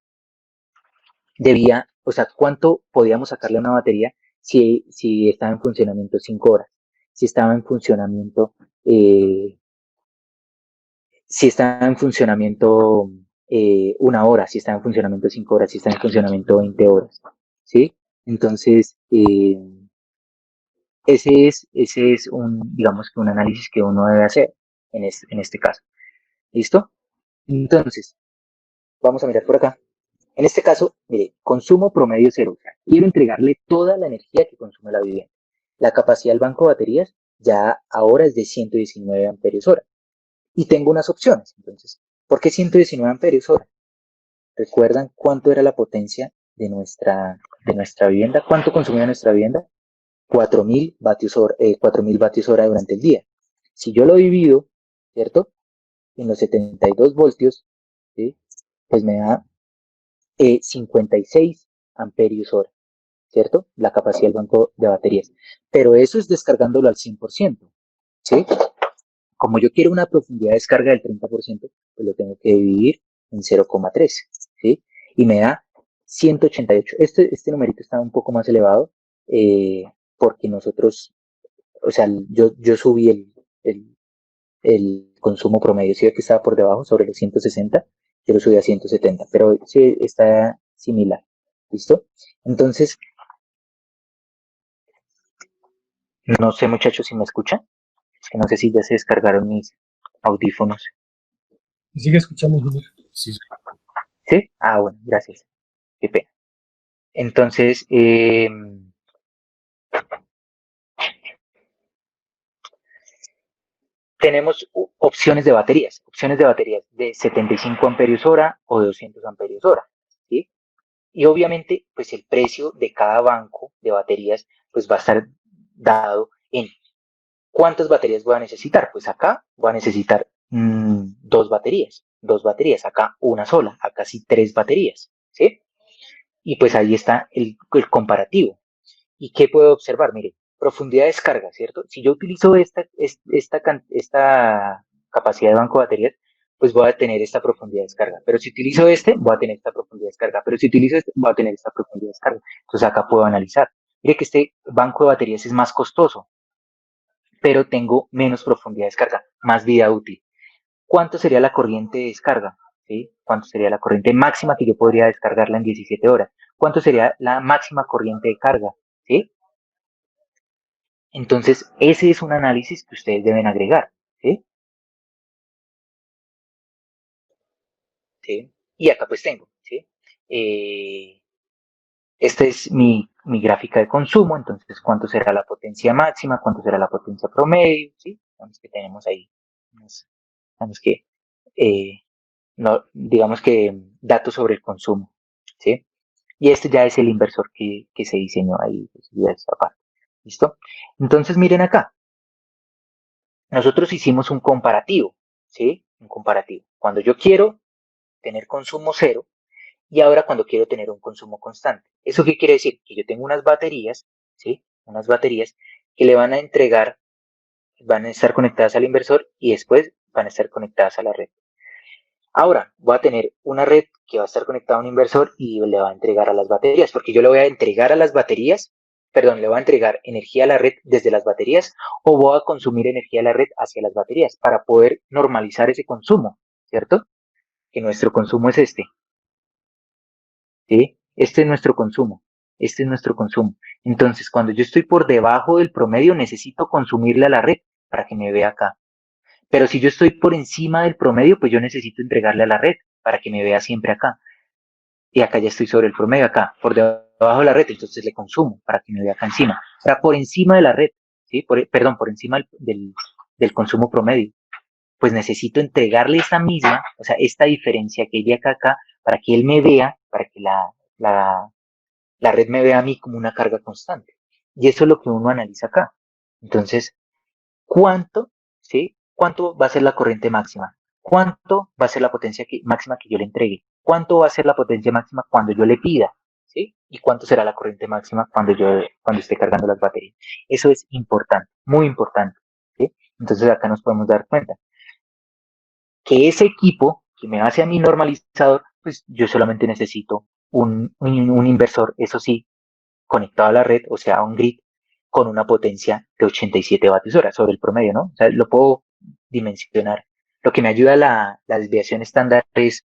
debía, o sea, cuánto podíamos sacarle a una batería si estaba en funcionamiento 5 horas, si estaba en funcionamiento, eh, si estaba en funcionamiento 1 hora, si estaba en funcionamiento 5 horas, si estaba en funcionamiento 20 horas, ¿sí? Entonces, ese es un, digamos que un análisis que uno debe hacer en este caso. ¿Listo? Entonces, vamos a mirar por acá. En este caso, mire, consumo promedio cero. O sea, quiero entregarle toda la energía que consume la vivienda. La capacidad del banco de baterías ya ahora es de 119 amperios hora. Y tengo unas opciones. Entonces, ¿por qué 119 amperios hora? ¿Recuerdan cuánto era la potencia de nuestra vivienda? ¿Cuánto consumía nuestra vivienda? 4.000 vatios hora durante el día. Si yo lo divido, ¿cierto? En los 72 voltios, ¿sí? Pues me da 56 amperios hora, ¿cierto? La capacidad del banco de baterías. Pero eso es descargándolo al 100%, ¿sí? Como yo quiero una profundidad de descarga del 30%, pues lo tengo que dividir en 0,3, ¿sí? Y me da 188. Este numerito está un poco más elevado porque nosotros, o sea, yo subí el consumo promedio, sí que estaba por debajo, sobre los 160, yo lo subí a 170, pero sí está similar, ¿listo? Entonces, no sé muchachos si me escuchan, es que no sé si ya se descargaron mis audífonos. Sigue escuchando, Junior. Sí, ¿Sí? Ah, bueno, gracias, qué pena. Entonces, tenemos opciones de baterías de 75 amperios hora o de 200 amperios hora, ¿sí? Y obviamente, pues el precio de cada banco de baterías, pues va a estar dado en cuántas baterías voy a necesitar. Pues acá voy a necesitar dos baterías, acá una sola, acá sí 3 baterías, ¿sí? Y pues ahí está el comparativo. ¿Y qué puedo observar? Mire, profundidad de descarga, ¿cierto? Si yo utilizo esta capacidad de banco de baterías, pues voy a tener esta profundidad de descarga. Pero si utilizo voy a tener esta profundidad de descarga. Pero si utilizo voy a tener esta profundidad de descarga. Entonces acá puedo analizar. Mire que este banco de baterías es más costoso, pero tengo menos profundidad de descarga, más vida útil. ¿Cuánto sería la corriente de descarga? ¿Sí? ¿Cuánto sería la corriente máxima que yo podría descargarla en 17 horas? ¿Cuánto sería la máxima corriente de carga? ¿Sí? Entonces, ese es un análisis que ustedes deben agregar, ¿sí? ¿Sí? Y acá pues tengo, ¿sí? Esta es mi gráfica de consumo, entonces, ¿cuánto será la potencia máxima? ¿Cuánto será la potencia promedio? ¿Sí? Digamos que tenemos ahí, digamos que, eh, no, digamos que datos sobre el consumo, ¿sí? Y este ya es el inversor que se diseñó ahí, pues, ya esta parte, ¿listo? Entonces, miren acá, nosotros hicimos un comparativo, ¿sí? Un comparativo. Cuando yo quiero tener consumo cero y ahora cuando quiero tener un consumo constante. ¿Eso qué quiere decir? Que yo tengo unas baterías, ¿sí? Unas baterías que le van a entregar, van a estar conectadas al inversor y después van a estar conectadas a la red. Ahora voy a tener una red que va a estar conectada a un inversor y le va a entregar a las baterías, porque yo le voy a entregar a las baterías, perdón, le voy a entregar energía a la red desde las baterías o voy a consumir energía a la red hacia las baterías para poder normalizar ese consumo, ¿cierto? que nuestro consumo es este, ¿sí? Este es nuestro consumo, este es nuestro consumo. Entonces, cuando yo estoy por debajo del promedio, necesito consumirle a la red para que me vea acá. Pero si yo estoy por encima del promedio, pues yo necesito entregarle a la red para que me vea siempre acá. Y acá ya estoy sobre el promedio, acá, por debajo de la red, entonces le consumo para que me vea acá encima. O sea, por encima de la red, ¿sí? Perdón, por encima del consumo promedio. Pues necesito entregarle esa misma, o sea, esta diferencia que hay de acá a acá, para que él me vea, para que la red me vea a mí como una carga constante. Y eso es lo que uno analiza acá. Entonces, ¿cuánto, sí? ¿Cuánto va a ser la corriente máxima? ¿Cuánto va a ser la potencia máxima que yo le entregue? ¿Cuánto va a ser la potencia máxima cuando yo le pida? ¿Sí? ¿Y cuánto será la corriente máxima cuando esté cargando las baterías? Eso es importante, muy importante. ¿Sí? Entonces acá nos podemos dar cuenta que ese equipo que me hace a mi normalizador, pues yo solamente necesito un inversor, eso sí, conectado a la red, o sea, a un grid, con una potencia de 87 vatios hora sobre el promedio, ¿no? O sea, lo puedo dimensionar. Lo que me ayuda la desviación estándar es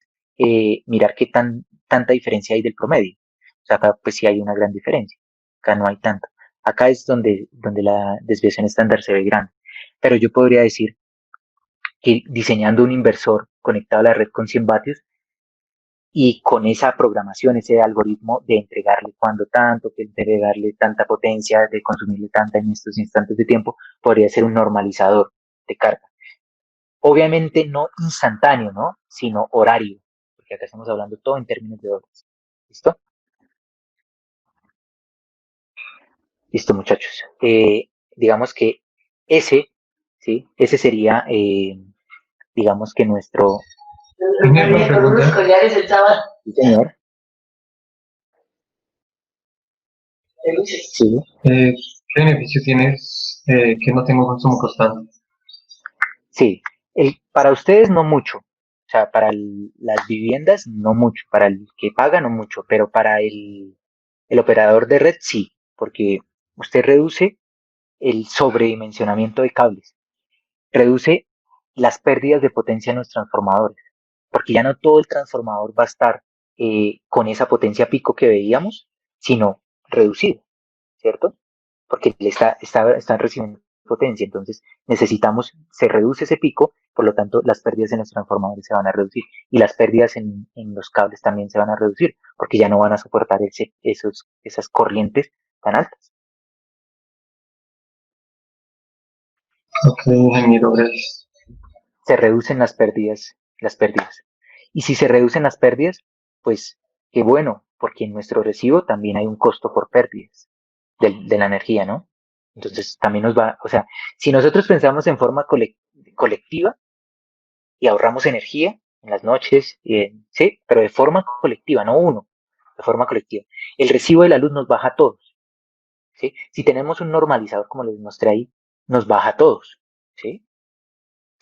mirar qué tanta diferencia hay del promedio. O sea, acá pues sí hay una gran diferencia. Acá no hay tanto. Acá es donde la desviación estándar se ve grande. Pero yo podría decir que diseñando un inversor conectado a la red con 100 vatios y con esa programación, ese algoritmo de entregarle cuando tanto, que entregarle tanta potencia, de consumirle tanta en estos instantes de tiempo, podría ser un normalizador de carga. Obviamente no instantáneo, ¿no? Sino horario, porque acá estamos hablando todo en términos de horas. ¿Listo? Listo, muchachos. Digamos que ese, ¿sí? Ese sería, digamos que nuestro... ¿Tiene una pregunta? Sí, señor. Sí. ¿Qué beneficio tienes que no tengo consumo constante? Sí, para ustedes no mucho, o sea, para las viviendas no mucho, para el que paga no mucho, pero para el operador de red sí, porque usted reduce el sobredimensionamiento de cables, reduce las pérdidas de potencia en los transformadores, porque ya no todo el transformador va a estar con esa potencia pico que veíamos, sino reducido, ¿cierto? Porque están recibiendo potencia, entonces se reduce ese pico, por lo tanto las pérdidas en los transformadores se van a reducir y las pérdidas en los cables también se van a reducir, porque ya no van a soportar esas corrientes tan altas. Ok, ingeniero, gracias. Se reducen las pérdidas. Y si se reducen las pérdidas, pues qué bueno, porque en nuestro recibo también hay un costo por pérdidas de la energía, ¿no? Entonces también nos va, o sea, si nosotros pensamos en forma colectiva y ahorramos energía en las noches, sí, pero de forma colectiva, no uno, de forma colectiva. El recibo de la luz nos baja a todos, ¿sí? Si tenemos un normalizador, como les mostré ahí, nos baja a todos, ¿sí?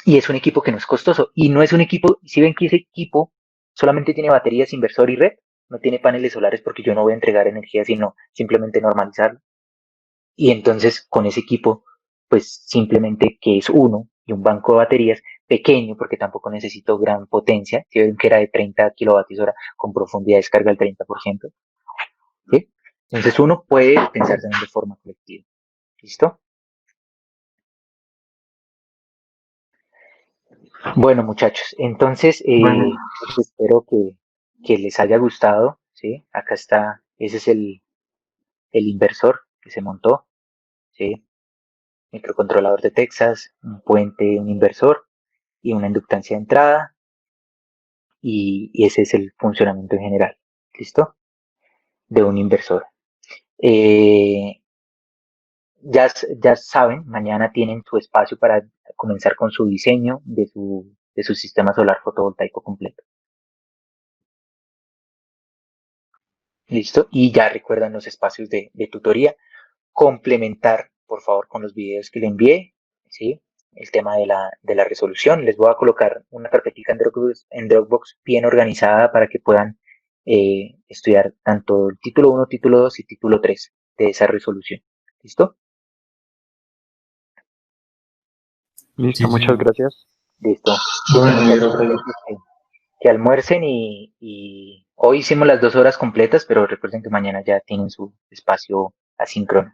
Y es un equipo que no es costoso. Y no es un equipo, si ven que ese equipo solamente tiene baterías, inversor y red, no tiene paneles solares porque yo no voy a entregar energía, sino simplemente normalizarlo. Y entonces con ese equipo, pues simplemente que es uno y un banco de baterías pequeño, porque tampoco necesito gran potencia, si ven que era de 30 kilovatios hora con profundidad de descarga del 30%, ¿sí? Entonces uno puede pensar también de forma colectiva. ¿Listo? Bueno, muchachos, entonces Bueno, pues espero que les haya gustado, ¿sí? Acá está, ese es el inversor que se montó, ¿sí? Microcontrolador de Texas, un puente, un inversor y una inductancia de entrada, y ese es el funcionamiento en general, ¿listo? De un inversor. Eh, ya saben, mañana tienen su espacio para comenzar con su diseño de su sistema solar fotovoltaico completo. ¿Listo? Y ya recuerdan los espacios de tutoría. Complementar, por favor, con los videos que le envié, ¿sí? El tema de la resolución. Les voy a colocar una carpetita en Dropbox bien organizada para que puedan estudiar tanto el título 1, título 2 y título 3 de esa resolución. ¿Listo? Listo, Sí, muchas señor. gracias. Listo. bueno, Listo, ingeniero, muchachos. gracias. Entonces, que almuercen y hoy hicimos las 2 horas completas, pero recuerden que mañana ya tienen su espacio asíncrono.